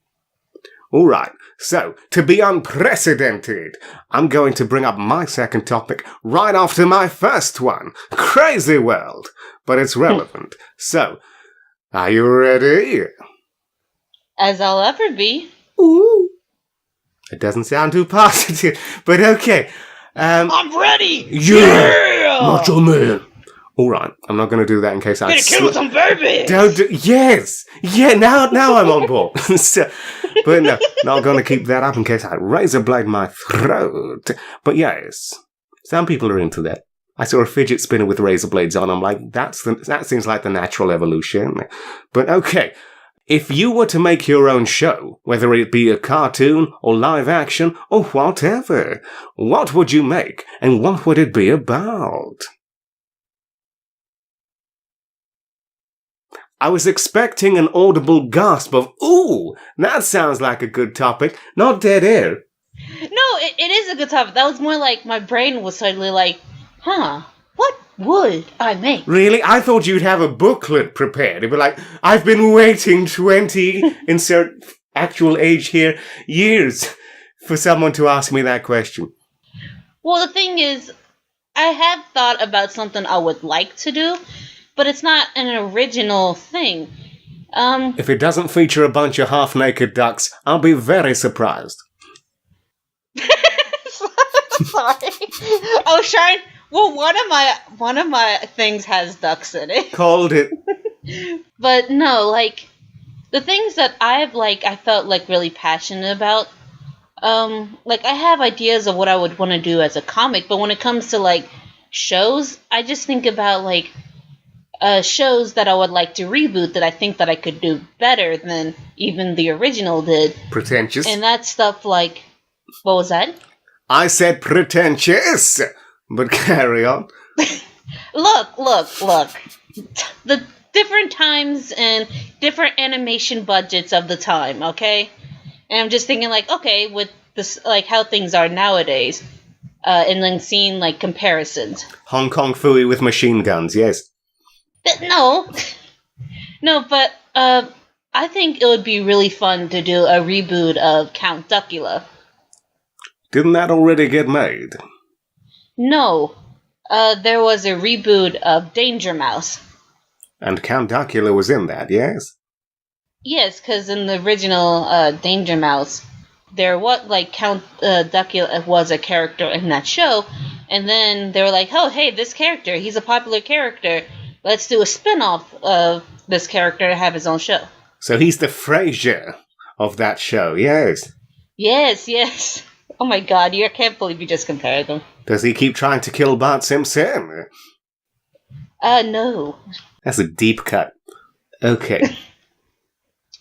Speaker 1: All right, so, to be unprecedented, I'm going to bring up my second topic right after my first one. Crazy world, but it's relevant. So, are you ready?
Speaker 2: As I'll ever be.
Speaker 1: Ooh. It doesn't sound too positive, but okay.
Speaker 2: I'm ready!
Speaker 1: Yeah! Macho Man! Alright, I'm not going to do that in case I...
Speaker 2: Gonna kill some babies!
Speaker 1: Don't do... Yes! Yeah, now I'm on board. So, but no, not going to keep that up in case I razor blade my throat. But yes, some people are into that. I saw a fidget spinner with razor blades on. I'm like, that seems like the natural evolution. But okay, if you were to make your own show, whether it be a cartoon or live action or whatever, what would you make and what would it be about? I was expecting an audible gasp of, ooh, that sounds like a good topic, not dead air.
Speaker 2: No, it is a good topic. That was more like my brain was suddenly like, what would I make?
Speaker 1: Really? I thought you'd have a booklet prepared. It'd be like, I've been waiting 20, insert actual age here, years for someone to ask me that question.
Speaker 2: Well, the thing is, I have thought about something I would like to do, but it's not an original thing.
Speaker 1: If it doesn't feature a bunch of half-naked ducks, I'll be very surprised.
Speaker 2: Sorry. I was trying... Well, one of my things has ducks in it.
Speaker 1: Called it.
Speaker 2: But no, the things that I felt really passionate about, I have ideas of what I would want to do as a comic, but when it comes to shows, I just think about shows that I would like to reboot that I think that I could do better than even the original did.
Speaker 1: Pretentious.
Speaker 2: And that's stuff like, what was that?
Speaker 1: I said pretentious, but carry on.
Speaker 2: Look. The different times and different animation budgets of the time, okay? And I'm just thinking, like, okay, with this, like, how things are nowadays, and then seeing, like, comparisons.
Speaker 1: Hong Kong Phooey with machine guns, yes.
Speaker 2: No, but I think it would be really fun to do a reboot of Count Duckula.
Speaker 1: Didn't that already get made?
Speaker 2: No, there was a reboot of Danger Mouse.
Speaker 1: And Count Duckula was in that, yes?
Speaker 2: Yes, because in the original Danger Mouse, there was, like, Count Duckula was a character in that show, and then they were like, oh, hey, this character, he's a popular character. Let's do a spin-off of this character to have his own show.
Speaker 1: So he's the Frasier of that show, yes?
Speaker 2: Yes. Oh my god, I can't believe you just compared them.
Speaker 1: Does he keep trying to kill Bart Simpson?
Speaker 2: No.
Speaker 1: That's a deep cut. Okay.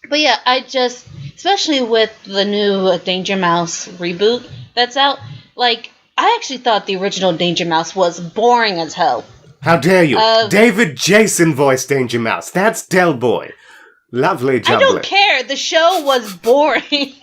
Speaker 2: But yeah, especially with the new Danger Mouse reboot that's out, like, I actually thought the original Danger Mouse was boring as hell.
Speaker 1: How dare you? David Jason voiced Danger Mouse. That's Del Boy. Lovely jubbler.
Speaker 2: I don't care. The show was boring.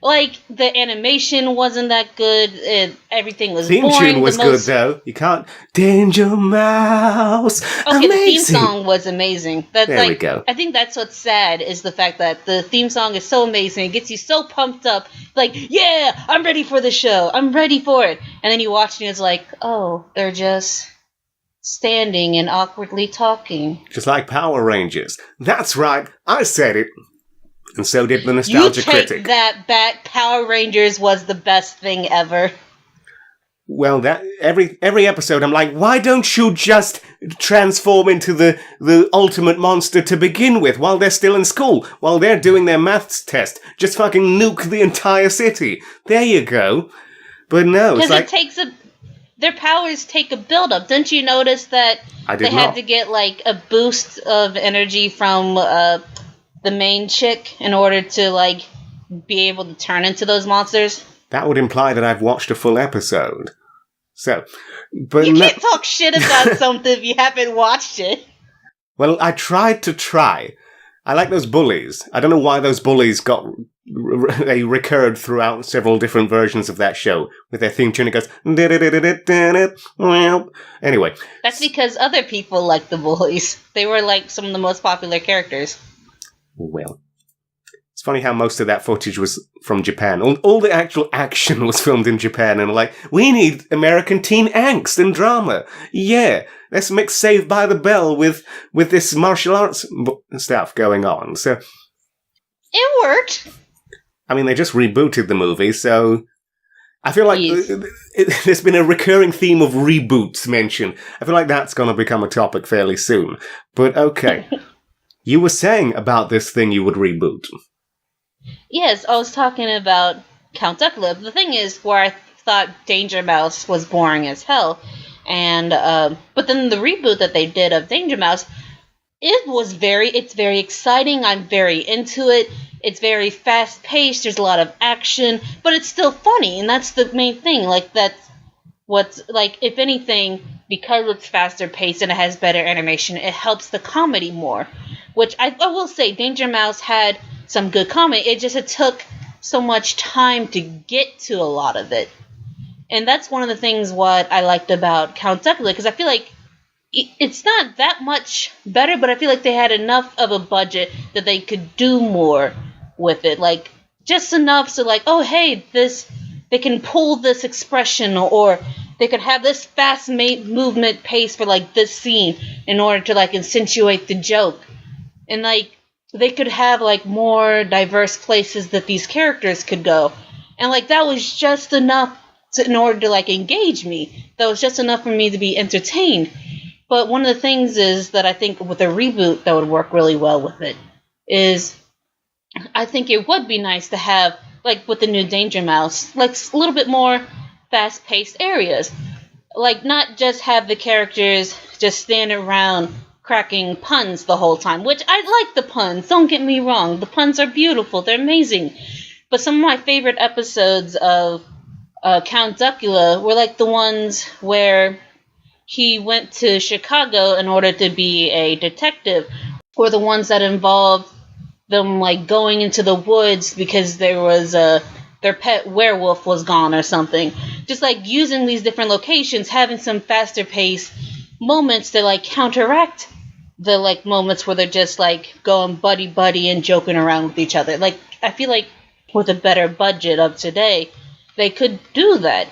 Speaker 2: Like, the animation wasn't that good. Everything was boring.
Speaker 1: Theme tune was good, though. You can't... Danger Mouse!
Speaker 2: Okay,
Speaker 1: amazing.
Speaker 2: The theme song was amazing.
Speaker 1: There we go.
Speaker 2: I think that's what's sad, is the fact that the theme song is so amazing. It gets you so pumped up. Like, yeah, I'm ready for the show. I'm ready for it. And then you watch it and it's like, oh, they're just standing and awkwardly talking.
Speaker 1: Just like Power Rangers. That's right. I said it. And so did the Nostalgia Critic.
Speaker 2: You take that back. Power Rangers was the best thing ever.
Speaker 1: Well, that every episode, I'm like, why don't you just transform into the ultimate monster to begin with while they're still in school, while they're doing their maths test? Just fucking nuke the entire city. There you go. But no, it's like...
Speaker 2: Their powers take a build-up. Didn't you notice that had to get, like, a boost of energy from... the main chick in order to, like, be able to turn into those monsters?
Speaker 1: That would imply that I've watched a full episode. So, but...
Speaker 2: You can't talk shit about something if you haven't watched it.
Speaker 1: Well, I tried to try. I like those bullies. I don't know why those bullies they recurred throughout several different versions of that show with their theme tune. It goes... Anyway.
Speaker 2: That's because other people like the bullies. They were, like, some of the most popular characters.
Speaker 1: Well, it's funny how most of that footage was from Japan. All the actual action was filmed in Japan, and like, we need American teen angst and drama. Yeah, let's mix Saved by the Bell with this martial arts stuff going on. So
Speaker 2: it worked.
Speaker 1: I mean, they just rebooted the movie, so I feel like there's been a recurring theme of reboots mentioned. I feel like that's going to become a topic fairly soon. But okay. You were saying about this thing you would reboot.
Speaker 2: Yes, I was talking about Count Duckula. The thing is, where I thought Danger Mouse was boring as hell, and but then the reboot that they did of Danger Mouse, it's very exciting. I'm very into it. It's very fast paced. There's a lot of action, but it's still funny, and that's the main thing. Like, that's what's, like, if anything, because it's faster paced and it has better animation, it helps the comedy more. Which I will say, Danger Mouse had some good comedy. It took so much time to get to a lot of it. And that's one of the things what I liked about Count Duckula, because I feel like it's not that much better, but I feel like they had enough of a budget that they could do more with it. Like, just enough so, like, oh, hey, they can pull this expression, or they could have this fast movement pace for, like, this scene in order to, like, accentuate the joke. And, like, they could have, like, more diverse places that these characters could go. And, like, that was just enough in order to, like, engage me. That was just enough for me to be entertained. But one of the things is that I think with a reboot that would work really well with it is I think it would be nice to have, like, with the new Danger Mouse, like, a little bit more fast-paced areas. like, not just have the characters just stand around cracking puns the whole time, which I like the puns, don't get me wrong. The puns are beautiful, they're amazing. But some of my favorite episodes of Count Duckula were like the ones where he went to Chicago in order to be a detective, or the ones that involved them like going into the woods because there was their pet werewolf was gone or something. Just like using these different locations, having some faster paced moments that like counteract the like moments where they're just like going buddy buddy and joking around with each other. Like, I feel like with a better budget of today, they could do that.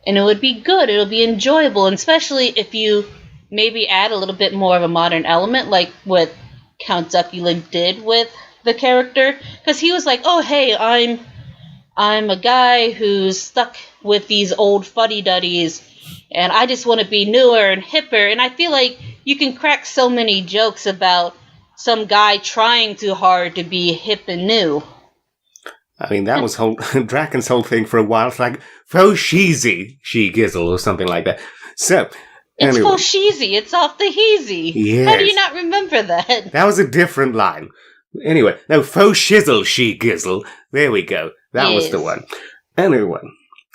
Speaker 2: And it would be good, it would be enjoyable, and especially if you maybe add a little bit more of a modern element, like what Count Duckula did with the character. Because he was like, oh hey, I'm a guy who's stuck with these old fuddy-duddies, and I just want to be newer and hipper. And I feel like you can crack so many jokes about some guy trying too hard to be hip and new.
Speaker 1: I mean, that was Draken's whole thing for a while. It's like, faux sheezy, she gizzle, or something like that. So,
Speaker 2: it's
Speaker 1: anyway.
Speaker 2: faux sheezy, it's off the heezy.
Speaker 1: Yes.
Speaker 2: How do you not remember that?
Speaker 1: That was a different line. Anyway, no, faux shizzle, she gizzle. There we go. That was the one. Anyway,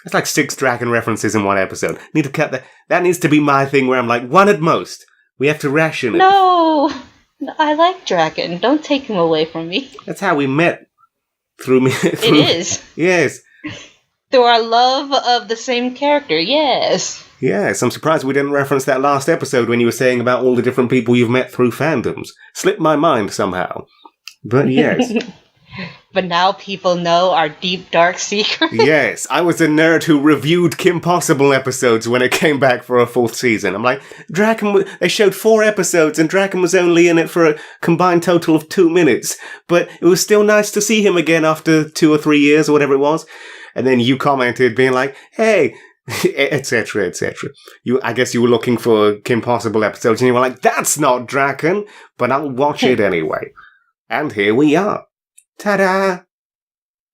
Speaker 1: it's like 6 Draken references in one episode. Need to cut that. That needs to be my thing where I'm like, one at most. We have to ration it.
Speaker 2: No, I like Draken. Don't take him away from me.
Speaker 1: That's how we met. It
Speaker 2: is.
Speaker 1: Yes.
Speaker 2: Through our love of the same character, yes.
Speaker 1: Yes, I'm surprised we didn't reference that last episode when you were saying about all the different people you've met through fandoms. Slipped my mind somehow. But yes.
Speaker 2: But now people know our deep, dark secrets.
Speaker 1: Yes, I was a nerd who reviewed Kim Possible episodes when it came back for a 4th season. I'm like, they showed 4 episodes and Draken was only in it for a combined total of 2 minutes. But it was still nice to see him again after 2 or 3 years or whatever it was. And then you commented being like, hey, etc., etc. I guess you were looking for Kim Possible episodes and you were like, that's not Draken, but I'll watch it anyway. And here we are. Ta-da!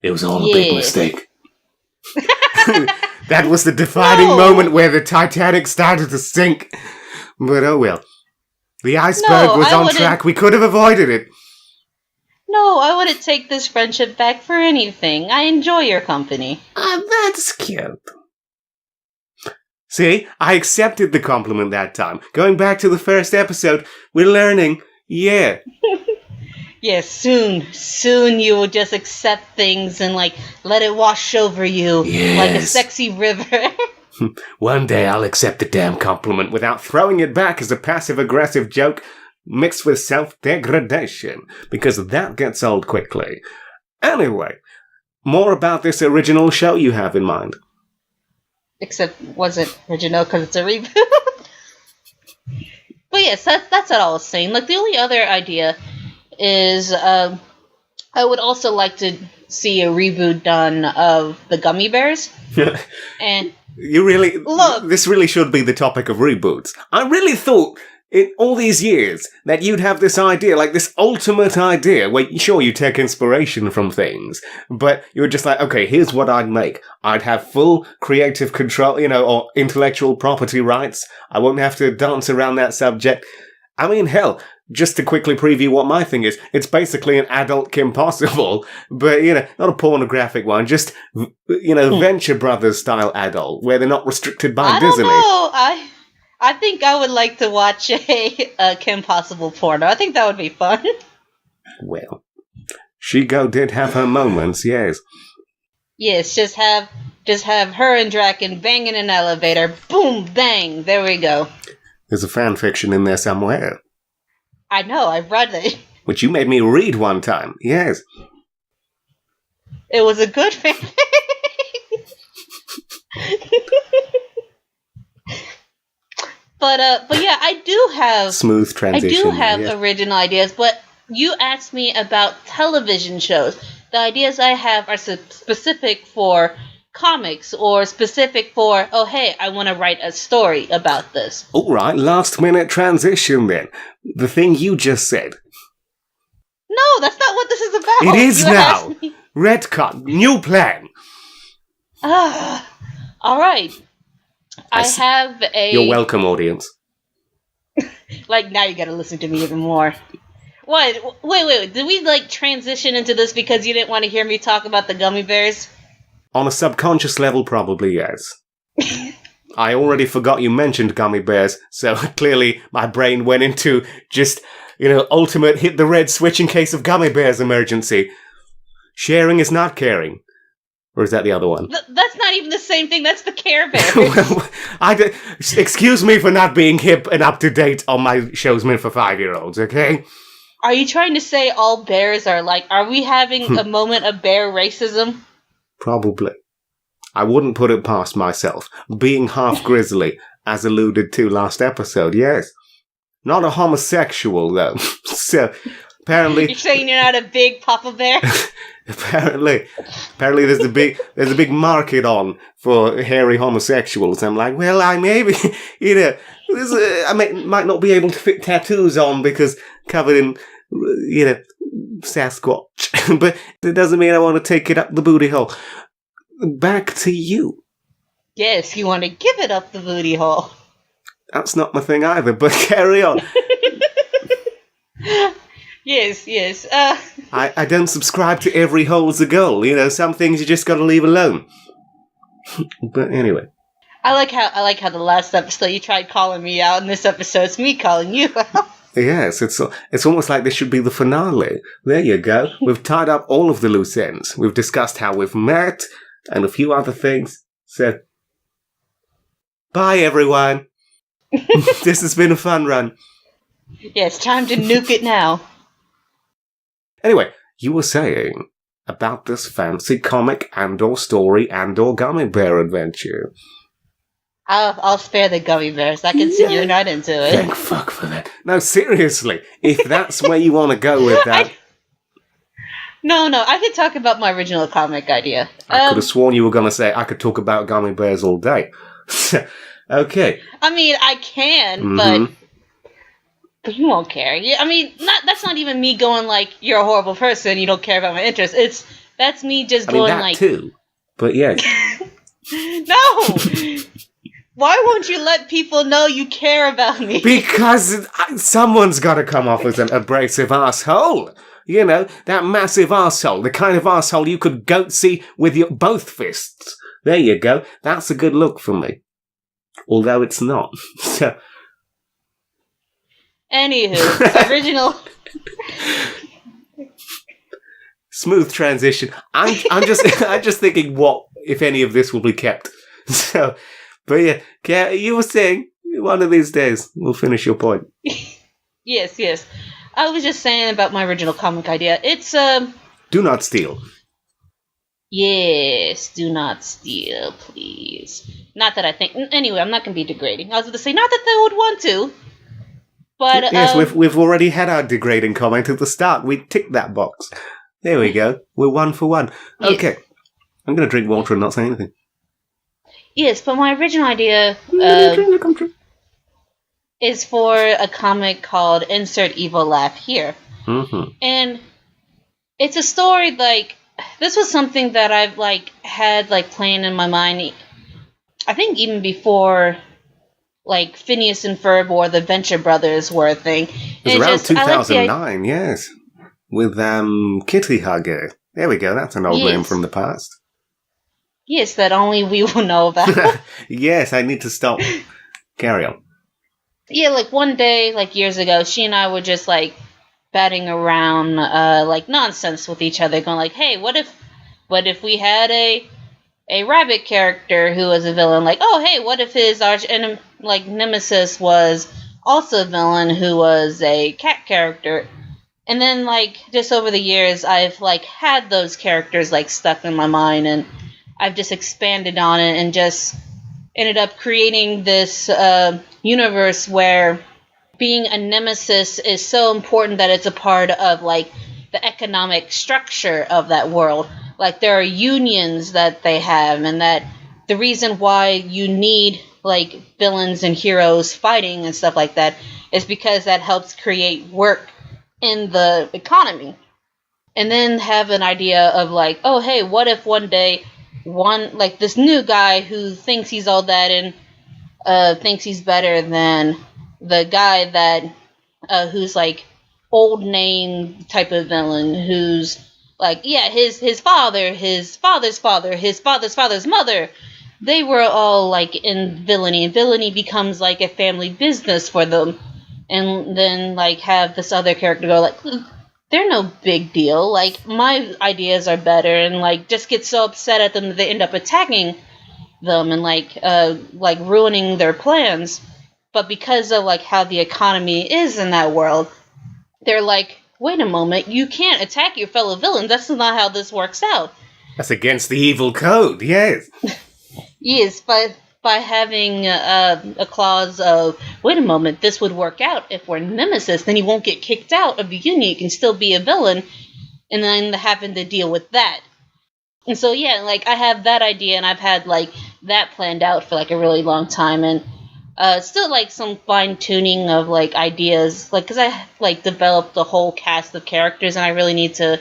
Speaker 1: It was all a big mistake. That was the defining moment where the Titanic started to sink. But oh well. The iceberg was on track. We could have avoided it.
Speaker 2: No, I wouldn't take this friendship back for anything. I enjoy your company.
Speaker 1: That's cute. See, I accepted the compliment that time. Going back to the first episode, we're learning. Yeah.
Speaker 2: Yes, soon you will just accept things and, like, let it wash over you like a sexy river.
Speaker 1: One day I'll accept the damn compliment without throwing it back as a passive-aggressive joke mixed with self-degradation, because that gets old quickly. Anyway, more about this original show you have in mind.
Speaker 2: Except wasn't original because it's a reboot. But yes, that's what I was saying. Like, the only other idea is I would also like to see a reboot done of the Gummy Bears. And
Speaker 1: you really look. This really should be the topic of reboots. I really thought in all these years that you'd have this idea, like this ultimate idea, where sure you take inspiration from things, but you were just like, okay, here's what I'd make. I'd have full creative control, or intellectual property rights. I won't have to dance around that subject. I mean, hell, just to quickly preview what my thing is, it's basically an adult Kim Possible, but, not a pornographic one, just, Venture Brothers style adult, where they're not restricted by Disney.
Speaker 2: I don't know. I think I would like to watch a Kim Possible porno. I think that would be fun.
Speaker 1: Well, Shigo did have her moments, yes.
Speaker 2: Yes, just have her and Draken bang in an elevator. Boom, bang. There we go.
Speaker 1: There's a fan fiction in there somewhere.
Speaker 2: I know, I read it.
Speaker 1: Which you made me read one time, yes.
Speaker 2: It was a good fanfic. But yeah, I do have
Speaker 1: smooth transition.
Speaker 2: I do have original ideas, but you asked me about television shows. The ideas I have are specific for comics or specific for, oh hey, I want to write a story about this.
Speaker 1: All right, last minute transition then. The thing you just said.
Speaker 2: No, that's not what this is about.
Speaker 1: It is now. Redcon, new plan.
Speaker 2: All right. I have a...
Speaker 1: You're welcome, audience.
Speaker 2: Like, now you gotta listen to me even more. What? Wait. Did we, like, transition into this because you didn't want to hear me talk about the gummy bears?
Speaker 1: On a subconscious level, probably yes. I already forgot you mentioned gummy bears, so clearly my brain went into just, ultimate hit the red switch in case of gummy bears emergency. Sharing is not caring. Or is that the other one?
Speaker 2: That's not even the same thing. That's the Care Bears.
Speaker 1: Excuse me for not being hip and up to date on my shows meant for 5-year-olds, okay?
Speaker 2: Are you trying to say all bears are like... Are we having a moment of bear racism?
Speaker 1: Probably. I wouldn't put it past myself. Being half grizzly, as alluded to last episode, yes. Not a homosexual, though. So, apparently...
Speaker 2: You're saying you're not a big Papa Bear?
Speaker 1: Apparently there's a big market on for hairy homosexuals. I'm like, well, I maybe, I might not be able to fit tattoos on because covered in, Sasquatch. But it doesn't mean I want to take it up the booty hole. Back to you.
Speaker 2: Yes, you want to give it up the booty hole.
Speaker 1: That's not my thing either, but carry on.
Speaker 2: Yes.
Speaker 1: I don't subscribe to every hole's a goal. Some things you just got to leave alone. But anyway,
Speaker 2: I like how the last episode you tried calling me out, and this episode it's me calling you out.
Speaker 1: Yes, it's almost like this should be the finale. There you go. We've tied up all of the loose ends. We've discussed how we've met and a few other things. So, bye everyone. This has been a fun run.
Speaker 2: Yes, time to nuke it now.
Speaker 1: Anyway, you were saying about this fancy comic and/or story and/or gummy bear adventure.
Speaker 2: I'll spare the gummy bears. I can see you're not into it.
Speaker 1: Thank fuck for that. No, seriously, if that's where you want to go with that...
Speaker 2: No, I could talk about my original comic idea.
Speaker 1: I could have sworn you were going to say I could talk about gummy bears all day. Okay.
Speaker 2: I mean, I can, but you won't care. Yeah, I mean, that's not even me going like, you're a horrible person, you don't care about my interests. That's me just going
Speaker 1: that
Speaker 2: like...
Speaker 1: too. But yeah.
Speaker 2: No! Why won't you let people know you care about me?
Speaker 1: Because someone's got to come off as an abrasive arsehole. That massive arsehole. The kind of arsehole you could goatsy with your both fists. There you go. That's a good look for me. Although it's not. So...
Speaker 2: Anywho, original...
Speaker 1: Smooth transition. I'm just thinking what, if any of this will be kept. So, but yeah, you were saying one of these days we'll finish your point.
Speaker 2: Yes. I was just saying about my original comic idea. It's
Speaker 1: Do not steal.
Speaker 2: Yes, do not steal, please. Not that I think... Anyway, I'm not going to be degrading. I was going to say, not that they would want to, but...
Speaker 1: Yes, we've already had our degrading comment at the start. We ticked that box. There we go. We're 1 for 1. Okay.
Speaker 2: Yes.
Speaker 1: I'm going to drink water and not say anything.
Speaker 2: Yes, but my original idea is for a comic called Insert Evil Laugh Here.
Speaker 1: Mm-hmm.
Speaker 2: And it's a story, like... This was something that I've, had, playing in my mind. I think even before, Phineas and Ferb or the Venture Brothers were a thing.
Speaker 1: It was around 2009, yes. With, Kitty Hugger. There we go, that's an old name from the past.
Speaker 2: Yes, that only we will know about.
Speaker 1: Yes, I need to stop. Carry on.
Speaker 2: Yeah, one day, years ago, she and I were just, batting around nonsense with each other, going hey, what if we had a rabbit character who was a villain? What if his arch enemy, nemesis was also a villain who was a cat character? And then just over the years, I've had those characters stuck in my mind, and I've just expanded on it and just ended up creating this universe where being a nemesis is so important that it's a part of the economic structure of that world. There are unions that they have, and that the reason why you need villains and heroes fighting and stuff like that is because that helps create work in the economy. And then have an idea of oh hey, what if one day this new guy who thinks he's all that and thinks he's better than the guy that who's like old name type of villain, who's like, yeah, his father, his father's father, his father's father's mother, they were all like in villainy, and villainy becomes like a family business for them. And then like have this other character go like, they're no big deal, like my ideas are better, and like just get so upset at them that they end up attacking them and like ruining their plans. But because of like how the economy is in that world, they're like, wait a moment, you can't attack your fellow villains. That's not how this works out.
Speaker 1: That's against the evil code, yes.
Speaker 2: Yes, but by having a clause of, wait a moment, this would work out if we're nemesis, then he won't get kicked out of the union, he can still be a villain, and then having to deal with that. And so, yeah, like, I have that idea, and I've had, like, that planned out for, like, a really long time, and still, like, some fine-tuning of, like, ideas, like, because I, like, developed the whole cast of characters, and I really need to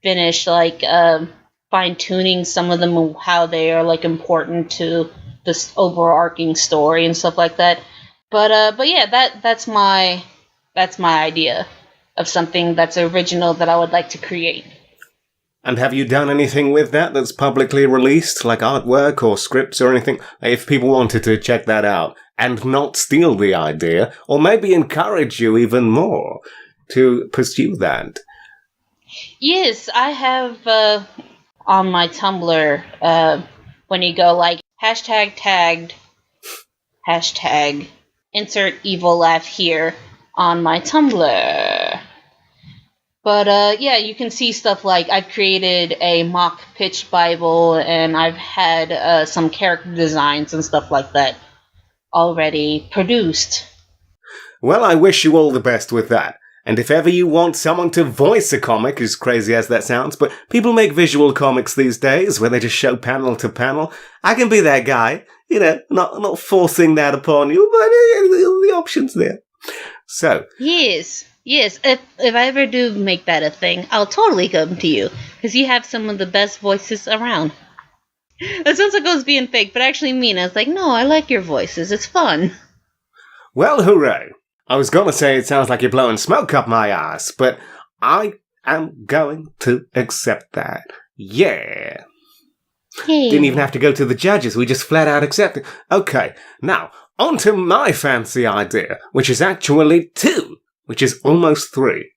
Speaker 2: finish, like, fine-tuning some of them, how they are, like, important to this overarching story and stuff like that. But yeah, that's my idea of something that's original that I would like to create.
Speaker 1: And have you done anything with that that's publicly released, like artwork or scripts or anything? If people wanted to check that out and not steal the idea, or maybe encourage you even more to pursue that.
Speaker 2: Yes, I have on my Tumblr, when you go like, #tagged, #insert evil laugh here on my Tumblr. But yeah, you can see stuff like I've created a mock pitch Bible, and I've had some character designs and stuff like that already produced.
Speaker 1: Well, I wish you all the best with that. And if ever you want someone to voice a comic, as crazy as that sounds, but people make visual comics these days where they just show panel to panel, I can be that guy. You know, not forcing that upon you, but the option's there. So.
Speaker 2: Yes. If I ever do make that a thing, I'll totally come to you, because you have some of the best voices around. It sounds like I was being fake, but I actually mean I was like, no, I like your voices. It's fun.
Speaker 1: Well, hooray. I was going to say it sounds like you're blowing smoke up my ass, but I am going to accept that. Yeah.
Speaker 2: Hey.
Speaker 1: Didn't even have to go to the judges. We just flat out accepted. Okay, now, on to my fancy idea, which is actually 2, which is almost 3,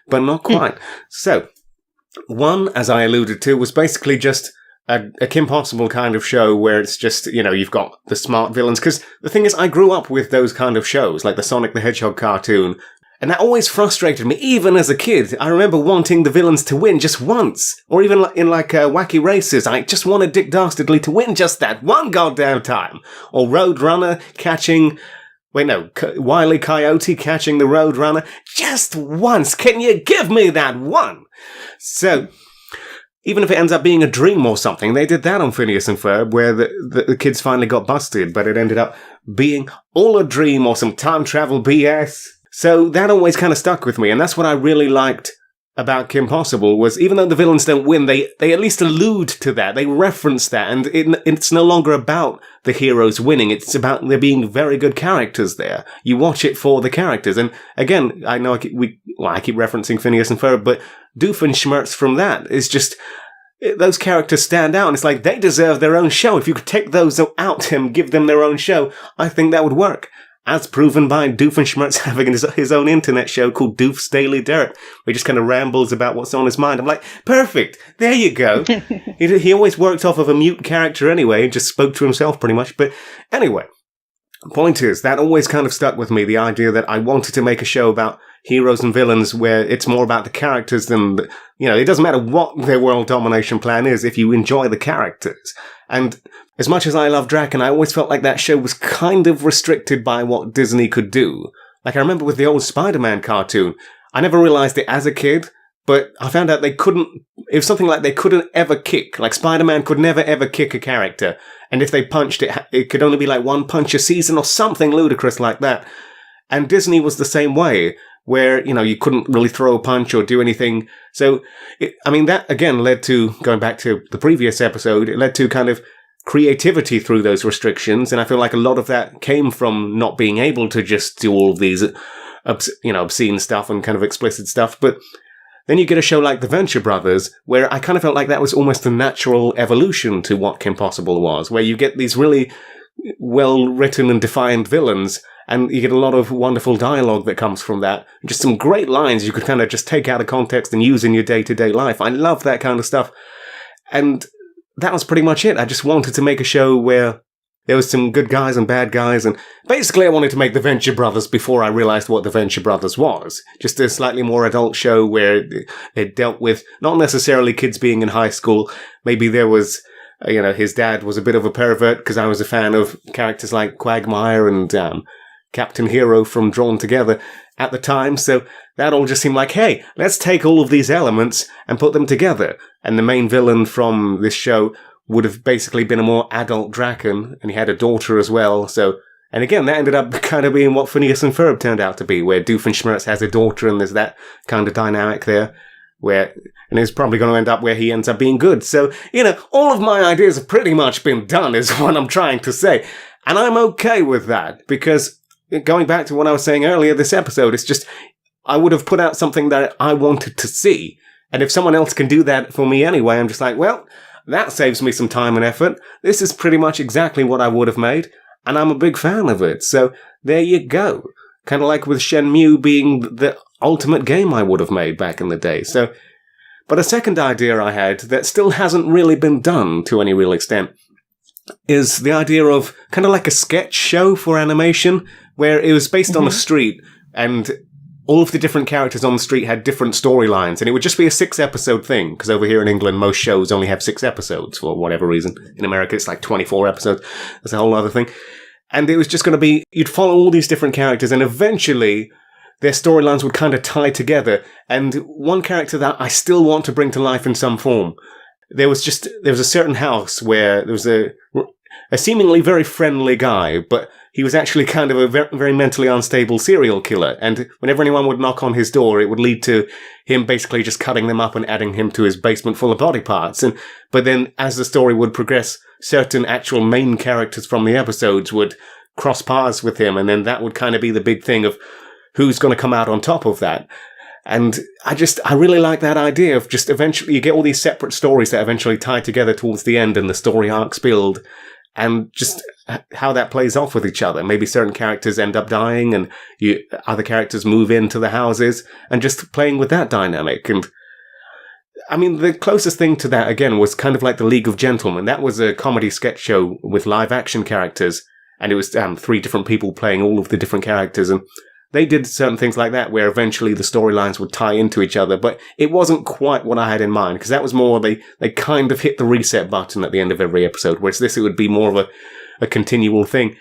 Speaker 1: but not quite. So, 1, as I alluded to, was basically just a Kim Possible kind of show where it's just, you know, you've got the smart villains. Because the thing is, I grew up with those kind of shows, like the Sonic the Hedgehog cartoon, and that always frustrated me, even as a kid. I remember wanting the villains to win just once, or even in Wacky Races, I just wanted Dick Dastardly to win just that one goddamn time. Or Roadrunner catching... Wait, no, Wile E. Coyote catching the Roadrunner just once. Can you give me that one? So... even if it ends up being a dream or something, they did that on Phineas and Ferb, where the kids finally got busted, but it ended up being all a dream or some time travel BS. So that always kind of stuck with me, and that's what I really liked about Kim Possible, was even though the villains don't win, they at least allude to that, they reference that, and it's no longer about the heroes winning, it's about there being very good characters there. You watch it for the characters, and again, I know I keep referencing Phineas and Ferb, but Doofenshmirtz from that is just... those characters stand out, and it's like they deserve their own show. If you could take those out and give them their own show, I think that would work. As proven by Doofenshmirtz having his own internet show called Doof's Daily Dirt, where he just kind of rambles about what's on his mind. I'm like, perfect, there you go. He always worked off of a mute character anyway, and just spoke to himself pretty much. But anyway, point is, that always kind of stuck with me, the idea that I wanted to make a show about heroes and villains where it's more about the characters than, it doesn't matter what their world domination plan is if you enjoy the characters. And as much as I love Draken, I always felt like that show was kind of restricted by what Disney could do. Like, I remember with the old Spider-Man cartoon, I never realized it as a kid, but I found out it was something like they couldn't ever kick. Like, Spider-Man could never ever kick a character. And if they punched it could only be like one punch a season or something ludicrous like that. And Disney was the same way, where, you couldn't really throw a punch or do anything. So, that again led to, going back to the previous episode, it led to kind of creativity through those restrictions, and I feel like a lot of that came from not being able to just do all of these, obscene stuff and kind of explicit stuff. But then you get a show like The Venture Brothers, where I kind of felt like that was almost a natural evolution to what Kim Possible was, where you get these really well-written and defined villains, and you get a lot of wonderful dialogue that comes from that. Just some great lines you could kind of just take out of context and use in your day-to-day life. I love that kind of stuff. And that was pretty much it. I just wanted to make a show where there was some good guys and bad guys, and basically I wanted to make The Venture Brothers before I realized what The Venture Brothers was. Just a slightly more adult show where it dealt with not necessarily kids being in high school. Maybe there was, his dad was a bit of a pervert, because I was a fan of characters like Quagmire and Captain Hero from Drawn Together at the time, so that all just seemed like, hey, let's take all of these elements and put them together. And the main villain from this show would have basically been a more adult Draken, and he had a daughter as well, so... And again, that ended up kind of being what Phineas and Ferb turned out to be, where Doofenshmirtz has a daughter, and there's that kind of dynamic there, and it's probably going to end up where he ends up being good. So, all of my ideas have pretty much been done, is what I'm trying to say. And I'm okay with that, because going back to what I was saying earlier this episode, it's just, I would have put out something that I wanted to see. And if someone else can do that for me anyway, I'm just like, well, that saves me some time and effort. This is pretty much exactly what I would have made, and I'm a big fan of it. So there you go. Kind of like with Shenmue being the ultimate game I would have made back in the day. So, but a second idea I had that still hasn't really been done to any real extent is the idea of kind of like a sketch show for animation, where it was based on a street, and all of the different characters on the street had different storylines, and it would just be a 6-episode thing, because over here in England, most shows only have 6 episodes for whatever reason. In America, it's like 24 episodes. That's a whole other thing. And it was just going to be, you'd follow all these different characters, and eventually their storylines would kind of tie together. And one character that I still want to bring to life in some form, there was a certain house where there was a seemingly very friendly guy, but he was actually kind of a very, very mentally unstable serial killer. And whenever anyone would knock on his door, it would lead to him basically just cutting them up and adding him to his basement full of body parts. But then as the story would progress, certain actual main characters from the episodes would cross paths with him. And then that would kind of be the big thing of who's going to come out on top of that. And I really like that idea of just eventually you get all these separate stories that eventually tie together towards the end and the story arcs build. And just how that plays off with each other. Maybe certain characters end up dying and other characters move into the houses, and just playing with that dynamic. And I mean, the closest thing to that, again, was kind of like the League of Gentlemen. That was a comedy sketch show with live action characters, and it was 3 different people playing all of the different characters. And they did certain things like that where eventually the storylines would tie into each other, but it wasn't quite what I had in mind, because that was more, they kind of hit the reset button at the end of every episode, whereas this, it would be more of a continual thing.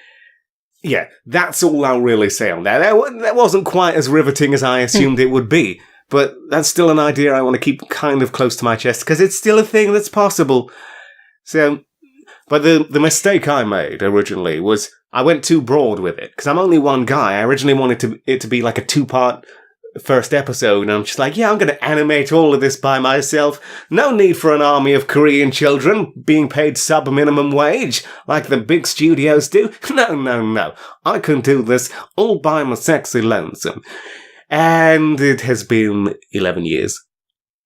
Speaker 1: Yeah, that's all I'll really say on that. That wasn't quite as riveting as I assumed it would be, but that's still an idea I want to keep kind of close to my chest, because it's still a thing that's possible. So, but the mistake I made originally was I went too broad with it, because I'm only one guy. I originally wanted it to be like a 2-part first episode, and I'm just like, yeah, I'm going to animate all of this by myself. No need for an army of Korean children being paid sub-minimum wage like the big studios do. No. I can do this all by my sexy lonesome. And it has been 11 years.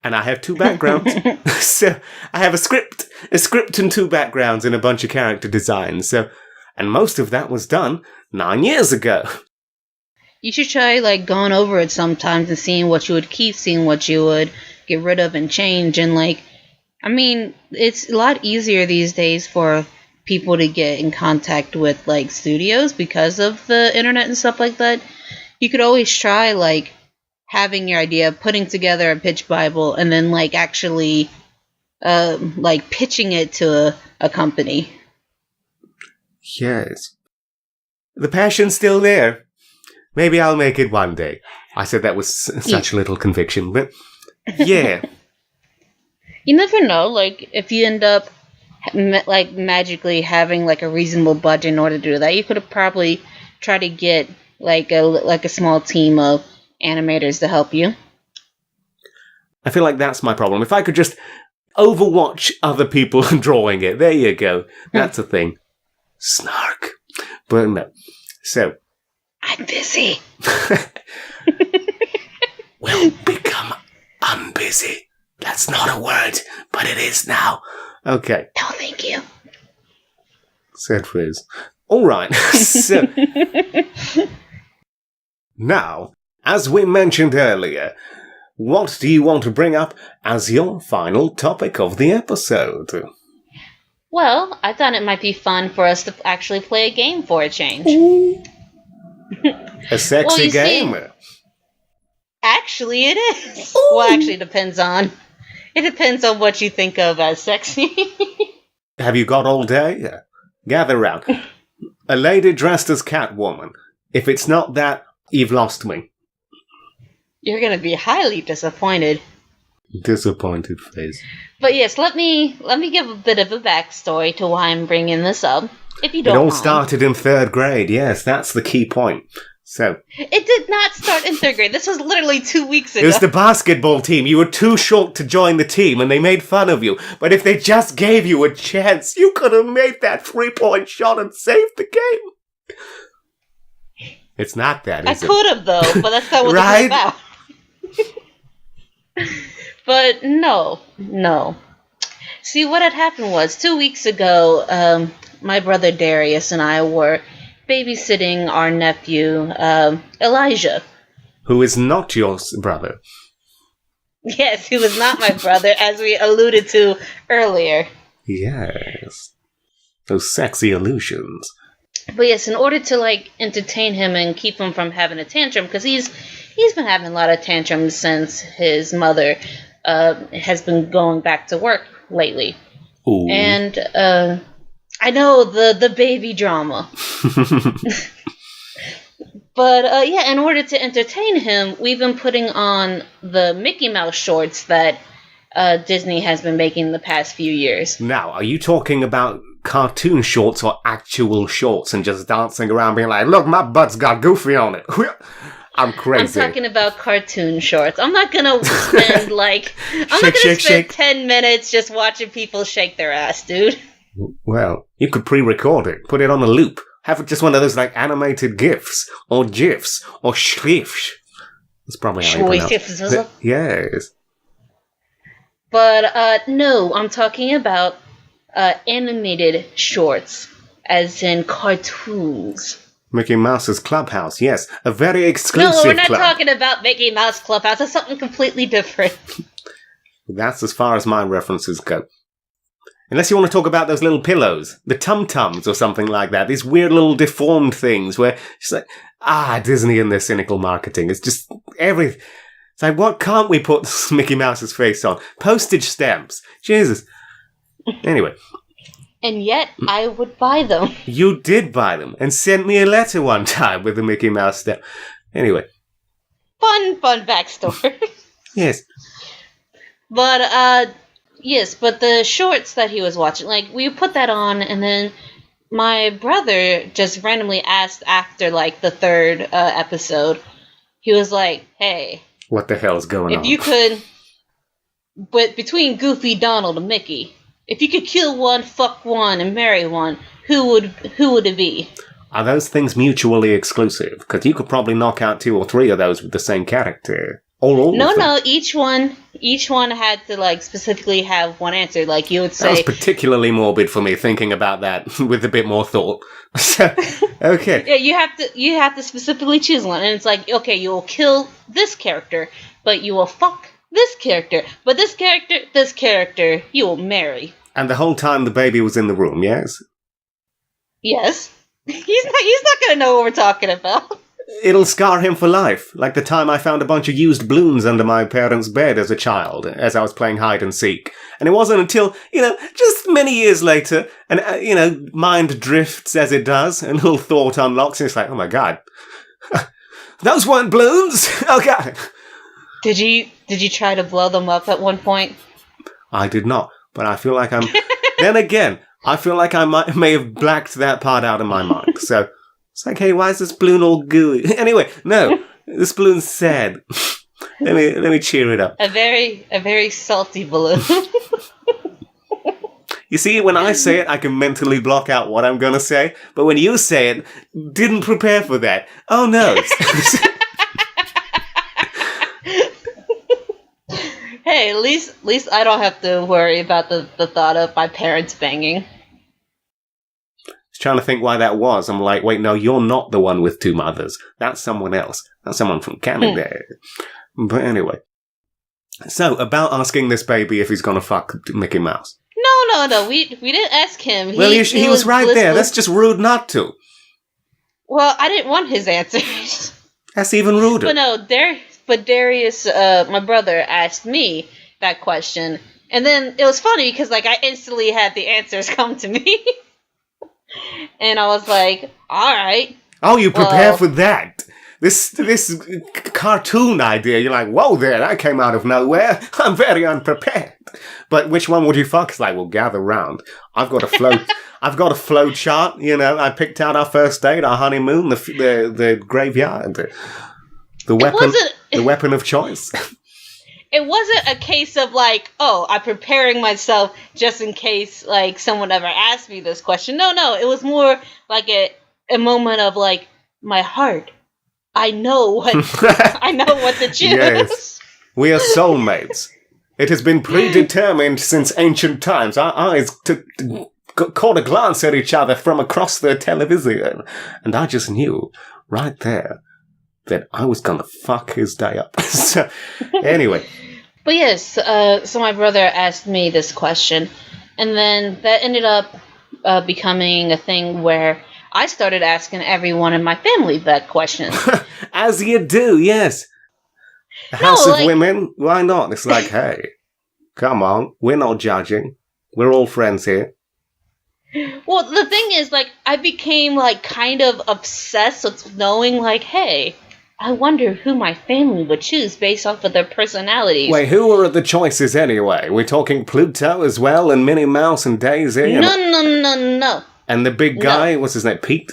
Speaker 1: And I have 2 backgrounds. So I have a script and 2 backgrounds and a bunch of character designs. And most of that was done 9 years ago.
Speaker 2: You should try, going over it sometimes and seeing what you would keep, seeing what you would get rid of and change. And, it's a lot easier these days for people to get in contact with, studios because of the internet and stuff like that. You could always try, having your idea, putting together a pitch Bible, and then, actually, pitching it to a company.
Speaker 1: Yes. The passion's still there. Maybe I'll make it one day. I said that with such little conviction, but yeah.
Speaker 2: You never know, if you end up, magically having, a reasonable budget in order to do that, you could probably try to get, a small team of animators to help you.
Speaker 1: I feel like that's my problem. If I could just overwatch other people drawing it. There you go. That's a thing. Snark. But no. So.
Speaker 2: I'm busy.
Speaker 1: Will become unbusy. That's not a word, but it is now. Okay.
Speaker 2: No, thank you.
Speaker 1: Said Frizz. All right. So. Now, as we mentioned earlier, what do you want to bring up as your final topic of the episode?
Speaker 2: Well, I thought it might be fun for us to actually play a game for a change.
Speaker 1: A sexy game?
Speaker 2: Actually, it is. Ooh. Well, actually, it depends on what you think of as sexy.
Speaker 1: Have you got all day? Gather round. A lady dressed as Catwoman. If it's not that, you've lost me.
Speaker 2: You're going to be highly disappointed.
Speaker 1: Disappointed face.
Speaker 2: But yes, let me give a bit of a backstory to why I'm bringing this up. If you don't
Speaker 1: It all
Speaker 2: mind.
Speaker 1: started in 3rd grade. Yes, that's the key point. So
Speaker 2: it did not start in 3rd grade. This was literally 2 weeks ago.
Speaker 1: It was the basketball team. You were too short to join the team, and they made fun of you. But if they just gave you a chance, you could have made that 3-point shot and saved the game. It's not that, is it?
Speaker 2: I could have, though, but that's not what
Speaker 1: right?
Speaker 2: this is about. But no. See, what had happened was 2 weeks ago, my brother Darius and I were babysitting our nephew, Elijah.
Speaker 1: Who is not your brother.
Speaker 2: Yes, he was not my brother, as we alluded to earlier.
Speaker 1: Yes. Those sexy illusions.
Speaker 2: But yes, in order to, entertain him and keep him from having a tantrum, because he's been having a lot of tantrums since his mother has been going back to work lately.
Speaker 1: Ooh.
Speaker 2: And, I know, the baby drama. But, in order to entertain him, we've been putting on the Mickey Mouse shorts that Disney has been making the past few years.
Speaker 1: Now, are you talking about cartoon shorts or actual shorts and just dancing around being like, look, my butt's got Goofy on it? I'm crazy.
Speaker 2: I'm talking about cartoon shorts. I'm not going to spend,
Speaker 1: shake.
Speaker 2: 10 minutes just watching people shake their ass, dude.
Speaker 1: Well, you could pre-record it, put it on a loop, have it just one of those animated GIFs or GIFs or SHRIFs. That's probably how you pronounce it. Yes.
Speaker 2: But no, I'm talking about animated shorts, as in cartoons.
Speaker 1: Mickey Mouse's Clubhouse, yes, a very exclusive
Speaker 2: No, we're not
Speaker 1: club.
Speaker 2: talking about Mickey Mouse Clubhouse. That's something completely different.
Speaker 1: That's as far as my references go. Unless you want to talk about those little pillows, the tum-tums or something like that, these weird little deformed things where it's like, Disney and their cynical marketing. It's just everything. It's like, what can't we put Mickey Mouse's face on? Postage stamps. Jesus. Anyway.
Speaker 2: And yet, I would buy them.
Speaker 1: You did buy them and sent me a letter one time with the Mickey Mouse stamp. Anyway.
Speaker 2: Fun backstory.
Speaker 1: Yes.
Speaker 2: But, yes, but the shorts that he was watching, we put that on, and then my brother just randomly asked after, the 3rd episode, he was like, hey.
Speaker 1: What the hell's going on?
Speaker 2: If you could, but between Goofy, Donald, and Mickey, if you could kill one, fuck one, and marry one, who would it be?
Speaker 1: Are those things mutually exclusive? Because you could probably knock out 2 or 3 of those with the same character.
Speaker 2: No, each one had to specifically have one answer. You would say
Speaker 1: that was particularly morbid for me thinking about that with a bit more thought. So, okay.
Speaker 2: Yeah, you have to specifically choose one, and it's okay, you will kill this character, but you will fuck this character, but this character you will marry.
Speaker 1: And the whole time the baby was in the room, yes?
Speaker 2: Yes. He's not gonna know what we're talking about.
Speaker 1: It'll scar him for life, like the time I found a bunch of used balloons under my parents' bed as a child, as I was playing hide and seek. And it wasn't until, just many years later, and, mind drifts as it does, and a little thought unlocks, and it's like, oh my god. Those weren't balloons! Oh god!
Speaker 2: Did you try to blow them up at one point?
Speaker 1: I did not, but I feel like I'm... Then again, I feel like I may have blacked that part out of my mind, so... It's like, hey, why is this balloon all gooey? Anyway, no, this balloon's sad. Let me cheer it up.
Speaker 2: A very salty balloon.
Speaker 1: You see, when I say it, I can mentally block out what I'm going to say. But when you say it, didn't prepare for that. Oh, no.
Speaker 2: Hey, at least I don't have to worry about the thought of my parents banging.
Speaker 1: Trying to think why that was. I'm like, wait, no, you're not the one with two mothers. That's someone else. That's someone from Canada. But anyway. So, about asking this baby if he's going to fuck Mickey Mouse.
Speaker 2: No. We didn't ask him.
Speaker 1: Well, he was right there. That's just rude not to.
Speaker 2: Well, I didn't want his answers.
Speaker 1: That's even ruder.
Speaker 2: But no, Darius, my brother, asked me that question. And then it was funny because, like, I instantly had the answers come to me. And I was like, all right.
Speaker 1: Oh, you prepare for that. This cartoon idea, you're like, whoa there, that came out of nowhere. I'm very unprepared. But which one would you fuck? It's like, well, gather round. I've got a flow chart, you know. I picked out our first date, our honeymoon, the graveyard, the weapon of choice.
Speaker 2: It wasn't a case of like, oh, I'm preparing myself just in case like someone ever asked me this question. No, it was more like a moment of like my heart. I know what to choose.
Speaker 1: Yes. We are soulmates. It has been predetermined since ancient times. Our eyes caught a glance at each other from across the television, and I just knew right there that I was gonna fuck his day up. So, anyway.
Speaker 2: But yes, so my brother asked me this question, and then that ended up becoming a thing where I started asking everyone in my family that question.
Speaker 1: As you do, yes. A house of women, why not? It's like, hey, come on, we're not judging. We're all friends here.
Speaker 2: Well, the thing is, like, I became, like, kind of obsessed with knowing, like, hey, I wonder who my family would choose based off of their personalities.
Speaker 1: Wait, who are the choices anyway? We're talking Pluto as well, and Minnie Mouse and Daisy?
Speaker 2: No.
Speaker 1: And the big guy, what's his name, Pete?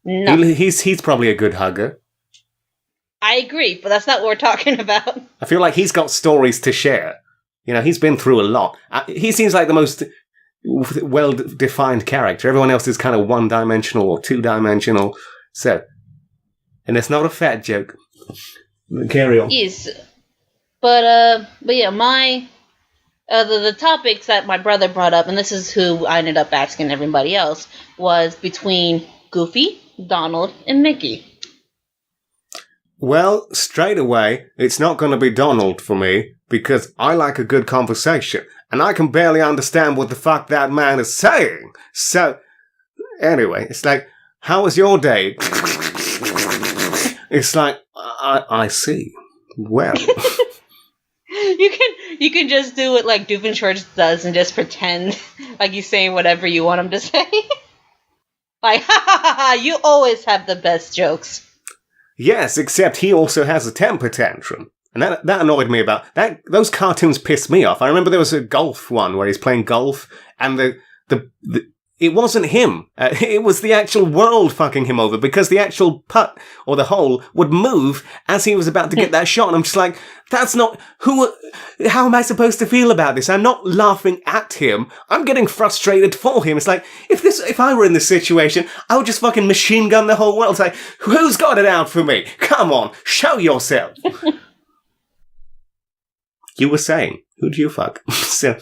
Speaker 2: No.
Speaker 1: He's probably a good hugger.
Speaker 2: I agree, but that's not what we're talking about.
Speaker 1: I feel like he's got stories to share. You know, he's been through a lot. He seems like the most well-defined character. Everyone else is kind of one-dimensional or two-dimensional. So, and it's not a fat joke. Carry on.
Speaker 2: Yes. But yeah, the topics that my brother brought up, and this is who I ended up asking everybody else, was between Goofy, Donald, and Mickey.
Speaker 1: Well, straight away, it's not going to be Donald for me, because I like a good conversation, and I can barely understand what the fuck that man is saying. So, anyway, it's like, how was your day? It's like, I see. Well...
Speaker 2: You can just do what like Doofenshmirtz does and just pretend like you're saying whatever you want him to say. Like, ha, you always have the best jokes.
Speaker 1: Yes, except he also has a temper tantrum. And that annoyed me about that. Those cartoons pissed me off. I remember there was a golf one where he's playing golf and it wasn't him. It was the actual world fucking him over because the actual putt or the hole would move as he was about to get that shot. And I'm just like, that's not how am I supposed to feel about this? I'm not laughing at him. I'm getting frustrated for him. It's like, if I were in this situation, I would just fucking machine gun the whole world. It's like, who's got it out for me? Come on, show yourself. You were saying, who do you fuck? So.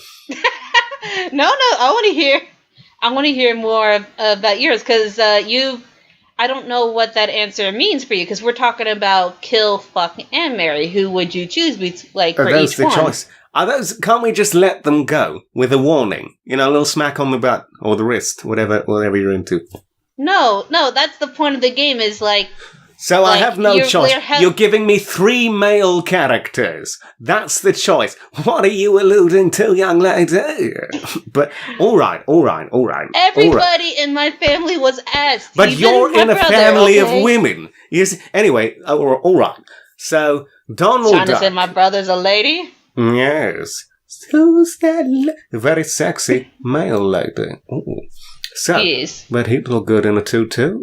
Speaker 2: No, I want to hear more about yours, because I don't know what that answer means for you, because we're talking about kill, fuck, and marry. Who would you choose, for each one?
Speaker 1: Are those the choice? Can't we just let them go with a warning? You know, a little smack on the butt, or the wrist, whatever you're into.
Speaker 2: No, that's the point of the game, is like...
Speaker 1: So like, I have no choice. You're giving me 3 male characters. That's the choice. What are you alluding to, young lady? But, all right.
Speaker 2: Everybody in my family was asked.
Speaker 1: But you're in a family of women. Yes. Anyway, all right. So, Donald Duck.
Speaker 2: Trying to say my brother's a lady?
Speaker 1: Yes. Who's that very sexy male lady? Ooh. So, yes. But he'd look good in a tutu.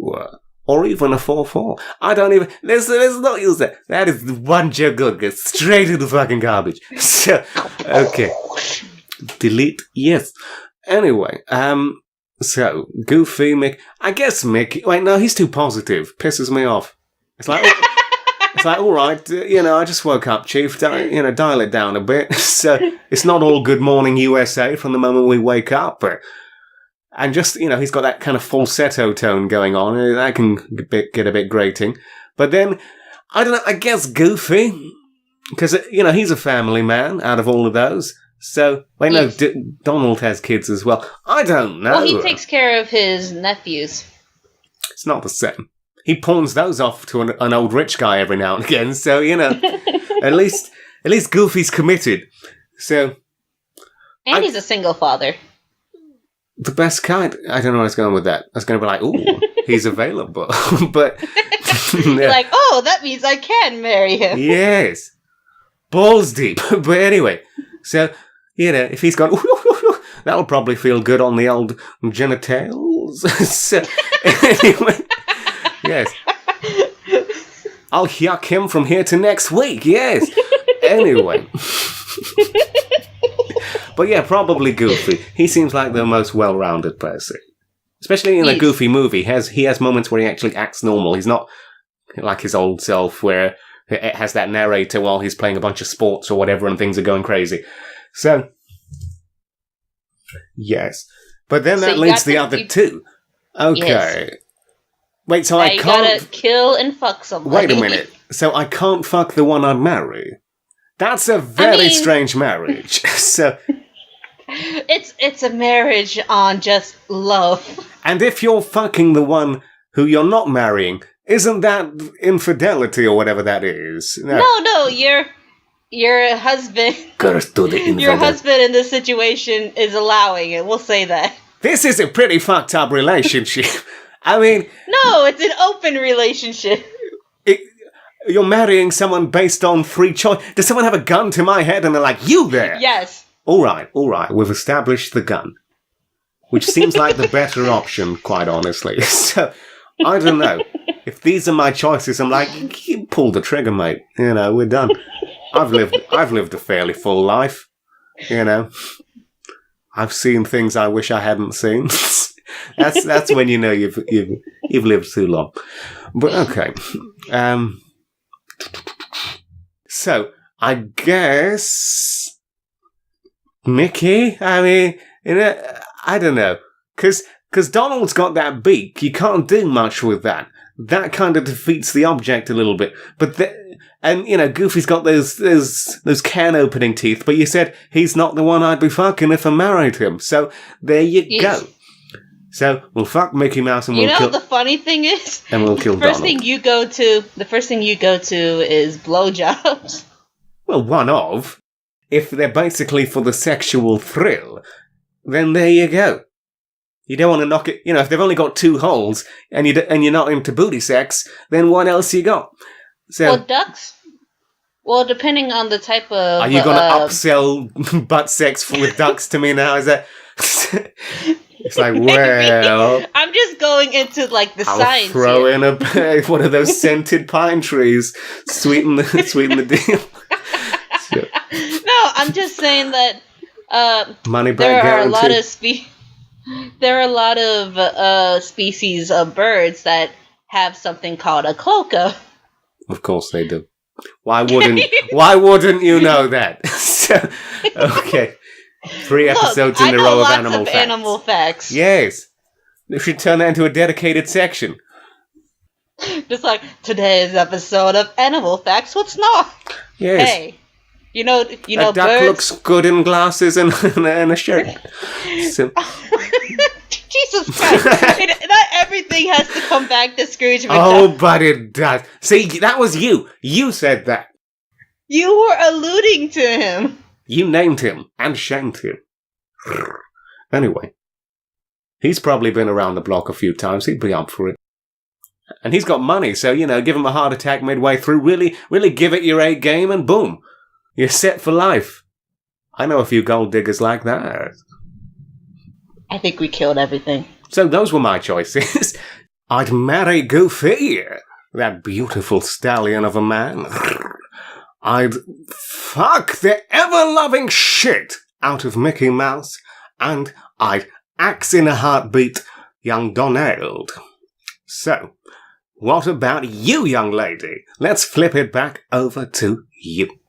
Speaker 1: Or even a 4-4. I don't even... Let's not use that. That is one joke good. Get straight into the fucking garbage. So, okay. Delete, yes. Anyway, so, Goofy, I guess Mickey, wait, no, he's too positive. Pisses me off. It's like, all right, I just woke up, Chief. Dial it down a bit. So it's not all Good Morning USA from the moment we wake up. And just, he's got that kind of falsetto tone going on. That can get a bit grating. But then, I don't know, I guess Goofy, because, he's a family man out of all of those. So, wait, no, Donald has kids as well. I don't know.
Speaker 2: Well, he takes care of his nephews.
Speaker 1: It's not the same. He pawns those off to an old rich guy every now and again, so, at least Goofy's committed. So...
Speaker 2: And he's a single father.
Speaker 1: The best kind? I don't know where I was going with that. I was going to be like, ooh, he's available. But...
Speaker 2: You're like, oh, that means I can marry him.
Speaker 1: Yes. Balls deep. But anyway, so, if he's gone, that'll probably feel good on the old genitals. So, anyway... Yes. I'll yuck him from here to next week, yes. Anyway. But yeah, probably Goofy. He seems like the most well-rounded person. Especially in a Goofy movie. He has moments where he actually acts normal. He's not like his old self where it has that narrator while he's playing a bunch of sports or whatever and things are going crazy. So, yes. But then that leads the other two. Okay.
Speaker 2: Yes.
Speaker 1: Wait, so
Speaker 2: now
Speaker 1: I
Speaker 2: you
Speaker 1: can't...
Speaker 2: gotta kill and fuck somebody.
Speaker 1: Wait a minute. So I can't fuck the one I marry? That's a very strange marriage. So...
Speaker 2: It's a marriage on just love.
Speaker 1: And if you're fucking the one who you're not marrying, isn't that infidelity or whatever that is?
Speaker 2: No, your husband... Your husband in this situation is allowing it, we'll say that.
Speaker 1: This is a pretty fucked up relationship. I mean...
Speaker 2: No, it's an open relationship.
Speaker 1: You're marrying someone based on free choice. Does someone have a gun to my head and they're like, you there?
Speaker 2: Yes.
Speaker 1: All right. We've established the gun. Which seems like the better option, quite honestly. So, I don't know. If these are my choices, I'm like, you pull the trigger, mate. We're done. I've lived a fairly full life. I've seen things I wish I hadn't seen. That's when you know you've lived too long. But okay. So I guess Mickey. I mean, I don't know, because Donald's got that beak. You can't do much with that. That kind of defeats the object a little bit. But Goofy's got those can opening teeth. But you said he's not the one I'd be fucking if I married him. So there you go. So we'll fuck Mickey Mouse and we'll kill...
Speaker 2: the funny thing is?
Speaker 1: And we'll kill
Speaker 2: Donald. The first thing you go to is blowjobs.
Speaker 1: Well, one of. If they're basically for the sexual thrill, then there you go. You don't want to knock it... if they've only got 2 holes and you're not into booty sex, then what else you got? So,
Speaker 2: well, ducks... Well, depending on the type of...
Speaker 1: Are you going to upsell butt sex with ducks to me now? Is that... It's like, well...
Speaker 2: I'm just going into, the
Speaker 1: I'll
Speaker 2: science
Speaker 1: throw
Speaker 2: here.
Speaker 1: in one of those scented pine trees. Sweeten the deal. So,
Speaker 2: no, I'm just saying that
Speaker 1: money back
Speaker 2: there are
Speaker 1: guarantee.
Speaker 2: There are a lot of species of birds that have something called a cloaca.
Speaker 1: Of course they do. Why wouldn't you know that? So, okay. 3 episodes in a row of animal facts. Yes. They should turn that into a dedicated section.
Speaker 2: Just like today's episode of Animal Facts with Snark.
Speaker 1: Yes.
Speaker 2: Hey, you know,
Speaker 1: a duck
Speaker 2: birds
Speaker 1: looks good in glasses and a shirt. So.
Speaker 2: Jesus Christ! Not everything has to come back to Scrooge McDuck.
Speaker 1: Oh, but it does. See, that was you. You said that.
Speaker 2: You were alluding to him.
Speaker 1: You named him and shamed him. Anyway, he's probably been around the block a few times. He'd be up for it. And he's got money, so, give him a heart attack midway through. Really give it your A game and boom. You're set for life. I know a few gold diggers like that.
Speaker 2: I think we killed everything.
Speaker 1: So those were my choices. I'd marry Goofy, that beautiful stallion of a man. I'd fuck the ever-loving shit out of Mickey Mouse, and I'd axe in a heartbeat young Donald. So, what about you, young lady? Let's flip it back over to you.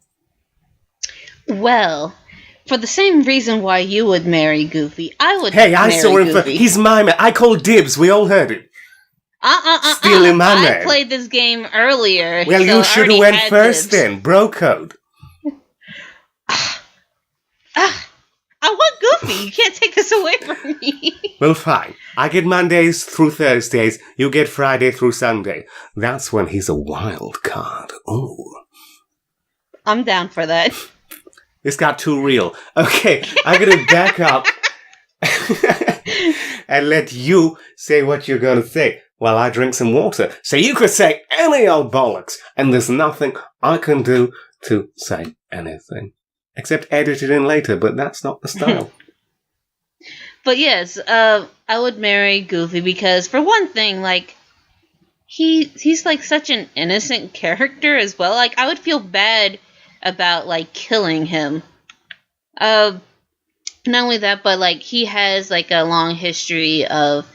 Speaker 2: Well, for the same reason why you would marry Goofy, I would
Speaker 1: Hey, I
Speaker 2: marry
Speaker 1: saw him.
Speaker 2: Goofy.
Speaker 1: He's my man. I called dibs. We all heard it. Stealing my man.
Speaker 2: I played this game earlier.
Speaker 1: Well,
Speaker 2: so
Speaker 1: you should have went first
Speaker 2: dibs.
Speaker 1: then. Bro code.
Speaker 2: I want Goofy. You can't take this away from me.
Speaker 1: Well, fine. I get Mondays through Thursdays. You get Friday through Sunday. That's when he's a wild card. Ooh.
Speaker 2: I'm down for that.
Speaker 1: This got too real. Okay, I'm gonna back up and let you say what you're gonna say while I drink some water. So you could say any old bollocks, and there's nothing I can do to say anything. Except edit it in later, but that's not the style.
Speaker 2: But yes, I would marry Goofy because, for one thing, like, he's like such an innocent character as well. Like, I would feel bad about, like, killing him. Not only that, but, like, he has, like, a long history of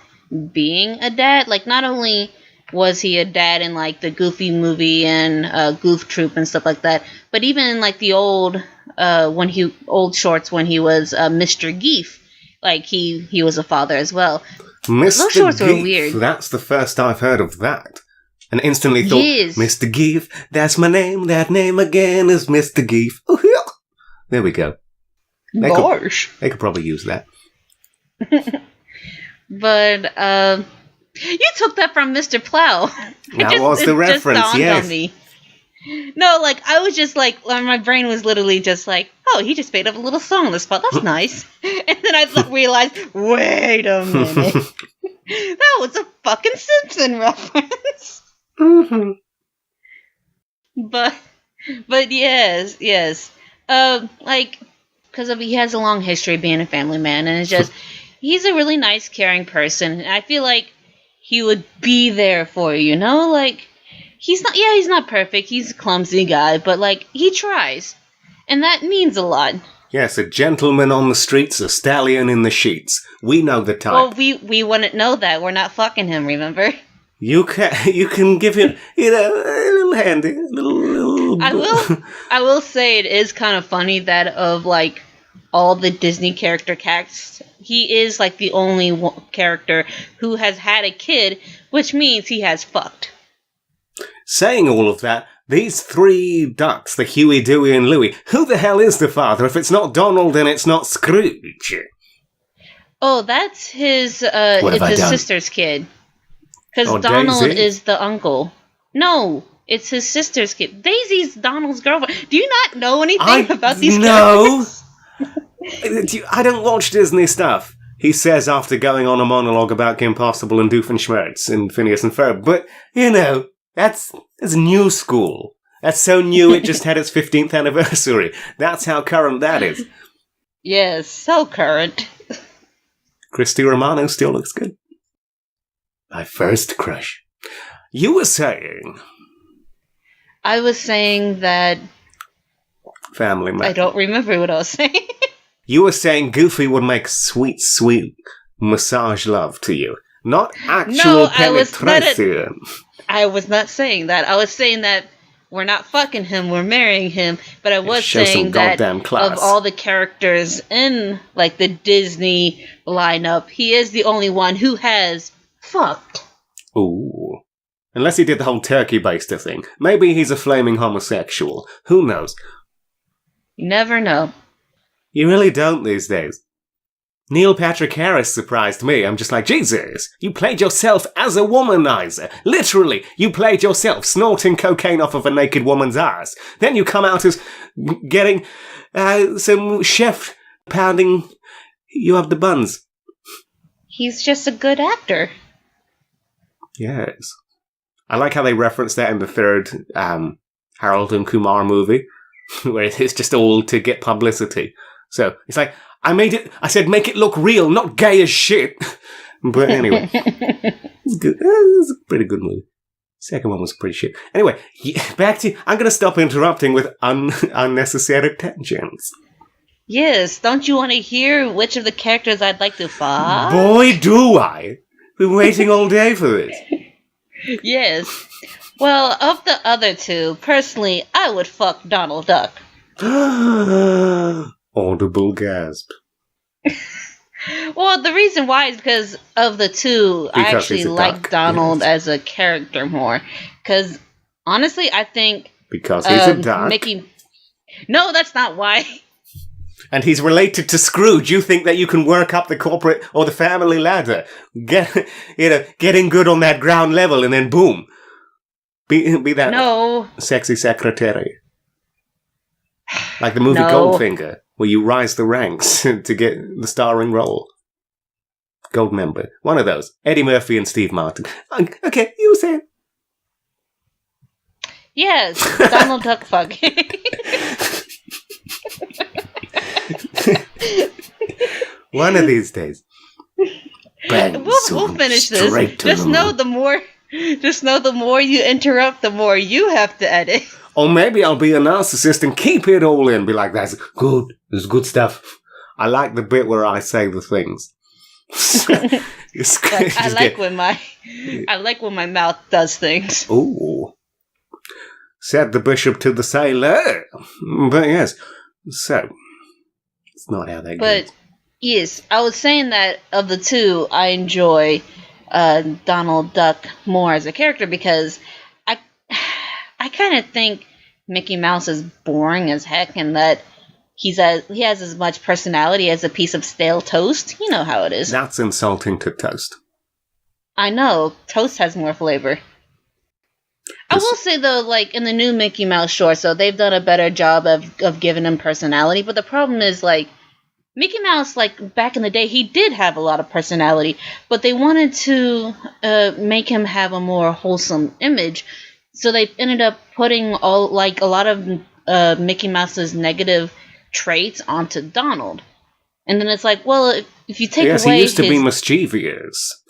Speaker 2: being a dad. Like, not only was he a dad in, like, the Goofy movie and Goof Troop and stuff like that, but even in, like, the old shorts when he was Mr. Geef, like, he was a father as well.
Speaker 1: Mr.
Speaker 2: Those shorts
Speaker 1: Geef,
Speaker 2: were weird.
Speaker 1: that's the first I've heard of that. And instantly thought,
Speaker 2: Yes.
Speaker 1: Mr. Geef, that's my name, that name again is Mr. Geef. There we go.
Speaker 2: Gosh.
Speaker 1: They could probably use that.
Speaker 2: But, you took that from Mr. Plow.
Speaker 1: That was the reference,
Speaker 2: dawned
Speaker 1: yes.
Speaker 2: on me. No, like, I was just like, my brain was literally just like, oh, he just made up a little song on the spot. That's nice. And then I realized, wait a minute. That was a fucking Simpson reference.
Speaker 1: Mm-hmm.
Speaker 2: But yes. Like, because he has a long history of being a family man, and it's just, he's a really nice, caring person, and I feel like he would be there for you, you know? Like, he's not perfect, he's a clumsy guy, but, like, he tries, and that means a lot.
Speaker 1: Yes, a gentleman on the streets, a stallion in the sheets. We know the type.
Speaker 2: Well, we wouldn't know that. We're not fucking him, remember?
Speaker 1: You can give him, a little handy, little.
Speaker 2: I will say it is kind of funny that of, like, all the Disney character cast, he is, like, the only character who has had a kid, which means he has fucked.
Speaker 1: Saying all of that, these three ducks, the Huey, Dewey, and Louie, who the hell is the father? If it's not Donald, then it's not Scrooge.
Speaker 2: Oh, that's his,
Speaker 1: What
Speaker 2: it's
Speaker 1: have I
Speaker 2: his
Speaker 1: done?
Speaker 2: sister's kid. Because
Speaker 1: Oh,
Speaker 2: Donald
Speaker 1: Daisy?
Speaker 2: is the uncle. No, it's his sister's kid. Daisy's Donald's girlfriend. Do you not know anything about these characters?
Speaker 1: I don't watch Disney stuff, he says after going on a monologue about Kim Possible and Doofenshmirtz and Phineas and Ferb. But, that's new school. That's so new it just had its 15th anniversary. That's how current that is.
Speaker 2: Yes, so current.
Speaker 1: Christy Romano still looks good. My first crush. You were saying...
Speaker 2: I was saying that...
Speaker 1: Family man.
Speaker 2: I don't remember what I was saying.
Speaker 1: You were saying Goofy would make sweet, sweet massage love to you. Not actual penetration.
Speaker 2: I was not saying that. I was saying that we're not fucking him, we're marrying him. But I was
Speaker 1: Show some
Speaker 2: saying that
Speaker 1: goddamn class.
Speaker 2: of all the characters in, like, the Disney lineup, he is the only one who has fucked.
Speaker 1: Ooh. Unless he did the whole turkey baster thing. Maybe he's a flaming homosexual. Who knows?
Speaker 2: You never know.
Speaker 1: You really don't these days. Neil Patrick Harris surprised me. I'm just like, Jesus, you played yourself as a womanizer. Literally, you played yourself snorting cocaine off of a naked woman's ass. Then you come out as getting some chef pounding you up the buns.
Speaker 2: He's just a good actor.
Speaker 1: Yes. I like how they reference that in the third Harold and Kumar movie, where it's just all to get publicity. So, it's like, I said make it look real, not gay as shit. But anyway, it's good. It was a pretty good movie. Second one was pretty shit. Anyway, back to, I'm going to stop interrupting with unnecessary tangents.
Speaker 2: Yes, don't you want to hear which of the characters I'd like to fuck?
Speaker 1: Boy, do I! Been waiting all day for this.
Speaker 2: Yes. Well, of the other two, personally, I would fuck Donald Duck.
Speaker 1: Audible gasp.
Speaker 2: Well, the reason why is because of the two, I actually like Donald as a character more. Because, honestly, I think...
Speaker 1: Because he's a duck?
Speaker 2: No, that's not why.
Speaker 1: And he's related to Scrooge. You think that you can work up the corporate or the family ladder. Getting good on that ground level and then boom. Be that sexy secretary. Like the movie Goldfinger, where you rise the ranks to get the starring role. Goldmember. One of those. Eddie Murphy and Steve Martin. Okay, you were saying.
Speaker 2: Yes, Donald Duck fucking.
Speaker 1: One of these days.
Speaker 2: We'll finish this. Just know the more you interrupt, the more you have to edit.
Speaker 1: Or maybe I'll be a narcissist and keep it all in. Be like, that's good. There's good stuff. I like the bit where I say the things.
Speaker 2: I like when my mouth does things.
Speaker 1: Ooh. Said the bishop to the sailor. But yes. So, it's not how that goes.
Speaker 2: But, yes, I was saying that of the two, I enjoy Donald Duck more as a character because I kind of think Mickey Mouse is boring as heck and that he has as much personality as a piece of stale toast. You know how it is.
Speaker 1: That's insulting to toast.
Speaker 2: I know. Toast has more flavor. I will say, though, like, in the new Mickey Mouse short, so they've done a better job of giving him personality, but the problem is, like, Mickey Mouse, like, back in the day, he did have a lot of personality, but they wanted to make him have a more wholesome image, so they ended up putting a lot of Mickey Mouse's negative traits onto Donald. And then it's like, well, if you take away
Speaker 1: he used to be mischievous.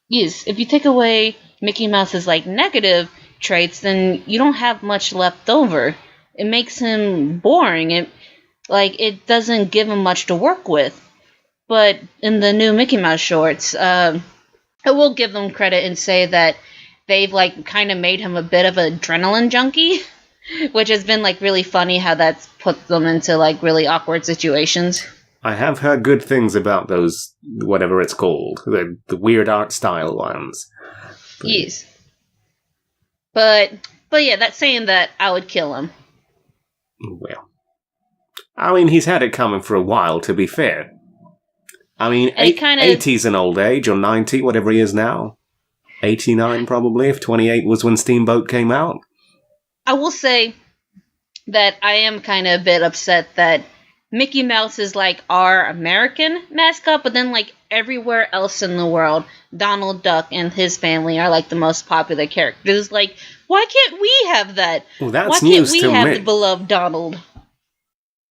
Speaker 2: Yes, if you take away Mickey Mouse's, like, negative traits, then you don't have much left over. It makes him boring. It doesn't give him much to work with. But in the new Mickey Mouse shorts, I will give them credit and say that they've, like, kind of made him a bit of an adrenaline junkie, which has been, like, really funny how that's put them into, like, really awkward situations.
Speaker 1: I have heard good things about those, whatever it's called, the weird art style ones.
Speaker 2: Yes. But yeah, that's saying that I would kill him.
Speaker 1: Well, I mean, he's had it coming for a while, to be fair. I mean, 80's an old age, or 90, whatever he is now. 89, probably, if 28 was when Steamboat came out.
Speaker 2: I will say that I am kind of a bit upset that Mickey Mouse is, like, our American mascot, but then, like, everywhere else in the world, Donald Duck and his family are, like, the most popular characters. Like, why can't we have that?
Speaker 1: Well, that's news to me.
Speaker 2: Why can't we have the beloved Donald?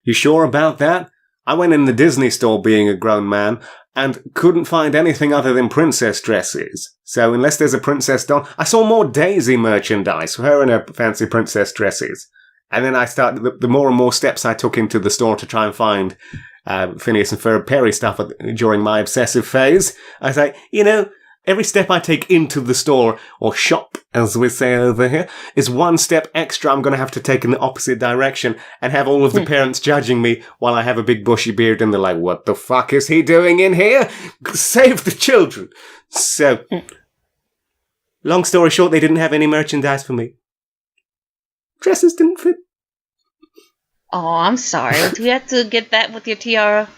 Speaker 1: You sure about that? I went in the Disney store being a grown man and couldn't find anything other than princess dresses. So unless there's a princess doll, I saw more Daisy merchandise, her in her fancy princess dresses. And then I started, the more and more steps I took into the store to try and find Phineas and Ferb Perry stuff during my obsessive phase, I was like, every step I take into the store, or shop, as we say over here, is one step extra I'm going to have to take in the opposite direction and have all of the parents judging me while I have a big bushy beard and they're like, what the fuck is he doing in here? Save the children. So, long story short, they didn't have any merchandise for me. Dresses didn't fit.
Speaker 2: Oh, I'm sorry. Do we have to get that with your tiara?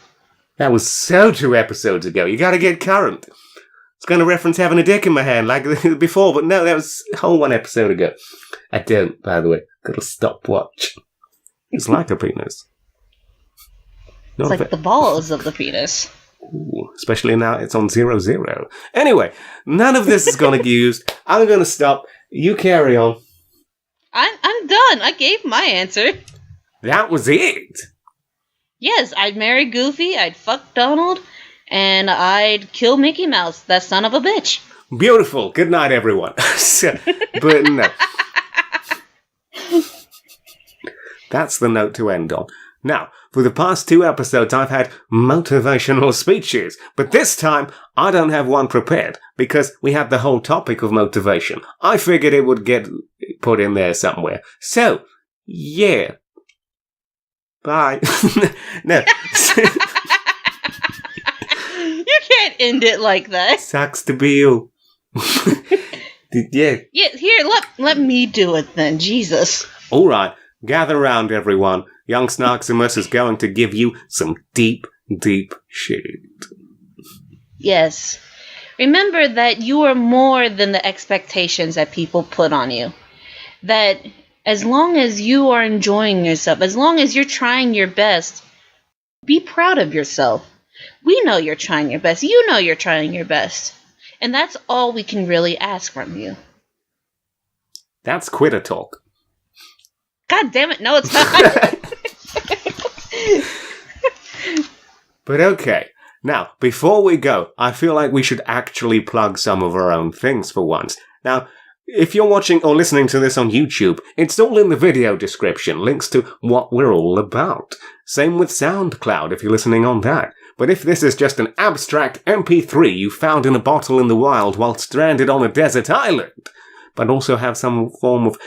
Speaker 1: That was so 2 episodes ago. You gotta get current. It's going to reference having a dick in my hand like before, but no, that was a whole 1 episode ago. I don't, by the way. Got a stopwatch. It's like a penis.
Speaker 2: It's like the balls of the penis.
Speaker 1: Ooh, especially now it's on 0-0. Anyway, none of this is going to get used. I'm going to stop. You carry on.
Speaker 2: I'm done. I gave my answer.
Speaker 1: That was it?
Speaker 2: Yes, I'd marry Goofy, I'd fuck Donald, and I'd kill Mickey Mouse, that son of a bitch.
Speaker 1: Beautiful. Good night, everyone. But no. That's the note to end on. Now, For the past 2 episodes, I've had motivational speeches, but this time, I don't have one prepared, because we had the whole topic of motivation. I figured it would get put in there somewhere. So, yeah. Bye. No.
Speaker 2: You can't end it like that.
Speaker 1: Sucks to be you. Yeah.
Speaker 2: Yeah, here, let me do it then. Jesus.
Speaker 1: All right. Gather round, everyone. Young Snarkzuki is going to give you some deep, deep shit.
Speaker 2: Yes. Remember that you are more than the expectations that people put on you. That as long as you are enjoying yourself, as long as you're trying your best, be proud of yourself. We know you're trying your best. You know you're trying your best. And that's all we can really ask from you.
Speaker 1: That's quitter talk.
Speaker 2: God damn it, no it's not.
Speaker 1: But okay. Now, before we go, I feel like we should actually plug some of our own things for once. Now, if you're watching or listening to this on YouTube, it's all in the video description, links to what we're all about. Same with SoundCloud if you're listening on that. But if this is just an abstract MP3 you found in a bottle in the wild while stranded on a desert island, but also have some form of,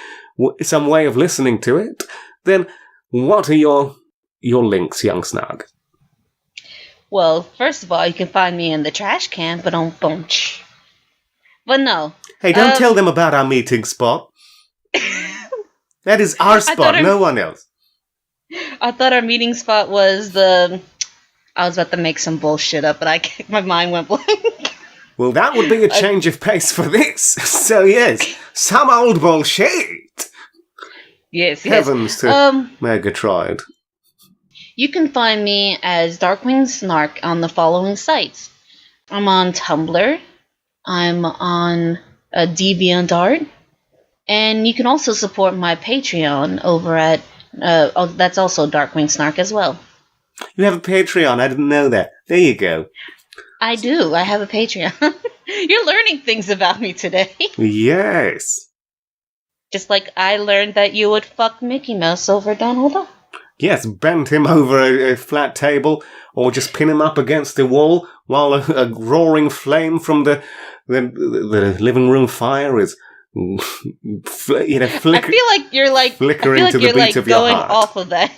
Speaker 1: some way of listening to it, then what are your links, young Snark?
Speaker 2: Well, first of all, you can find me in the trash can, but no.
Speaker 1: Hey, don't tell them about our meeting spot. That is our spot, no one else.
Speaker 2: I thought our meeting spot was I was about to make some bullshit up, but my mind went blank.
Speaker 1: Well, that would be a change of pace for this. So yes, some old bullshit.
Speaker 2: Yes.
Speaker 1: Heavens to Megatroid.
Speaker 2: You can find me as Darkwing Snark on the following sites. I'm on Tumblr. I'm on DeviantArt. And you can also support my Patreon over at, that's also Darkwing Snark as well.
Speaker 1: You have a Patreon, I didn't know that. There you go.
Speaker 2: I do, I have a Patreon. You're learning things about me today.
Speaker 1: Yes.
Speaker 2: Just like I learned that you would fuck Mickey Mouse over Donald Duck.
Speaker 1: Yes, bend him over a flat table, or just pin him up against the wall while a roaring flame from the living room fire is, flicker.
Speaker 2: I feel like you're
Speaker 1: flickering to the beat of your
Speaker 2: going
Speaker 1: heart.
Speaker 2: off of that.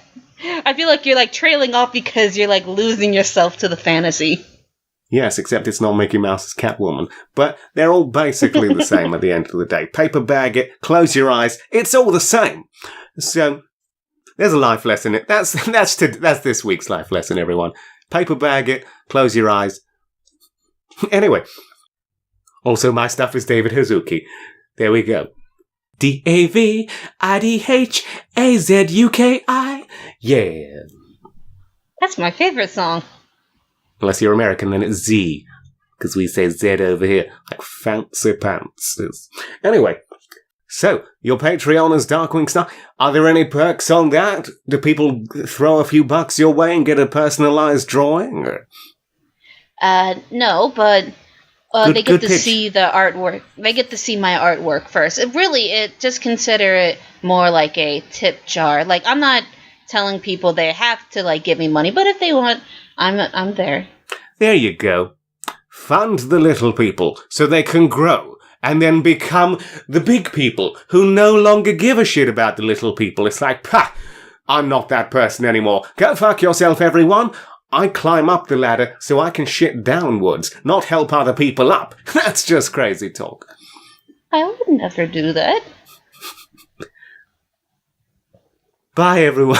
Speaker 2: I feel like you're trailing off because you're losing yourself to the fantasy.
Speaker 1: Yes, except it's not Mickey Mouse's Catwoman. But they're all basically the same at the end of the day. Paper bag it, close your eyes, it's all the same. So, there's a life lesson. That's this week's life lesson, everyone. Paper bag it, close your eyes. Anyway. Also, my stuff is DavidHazuki. There we go. DavidHazuki. Yeah.
Speaker 2: That's my favorite song.
Speaker 1: Unless you're American, then it's Z. Because we say Z over here. Like fancy pants. Anyway. So, your Patreon is Darkwing Snark. Are there any perks on that? Do people throw a few bucks your way and get a personalized drawing?
Speaker 2: No, but they get to
Speaker 1: pitch.
Speaker 2: see the artwork. They get to see my artwork first. Just consider it more like a tip jar. I'm not telling people they have to give me money, but if they want, I'm there.
Speaker 1: There you go. Fund the little people so they can grow. And then become the big people who no longer give a shit about the little people. It's like, pah, I'm not that person anymore. Go fuck yourself, everyone. I climb up the ladder so I can shit downwards, not help other people up. That's just crazy talk.
Speaker 2: I would never do that.
Speaker 1: Bye, everyone.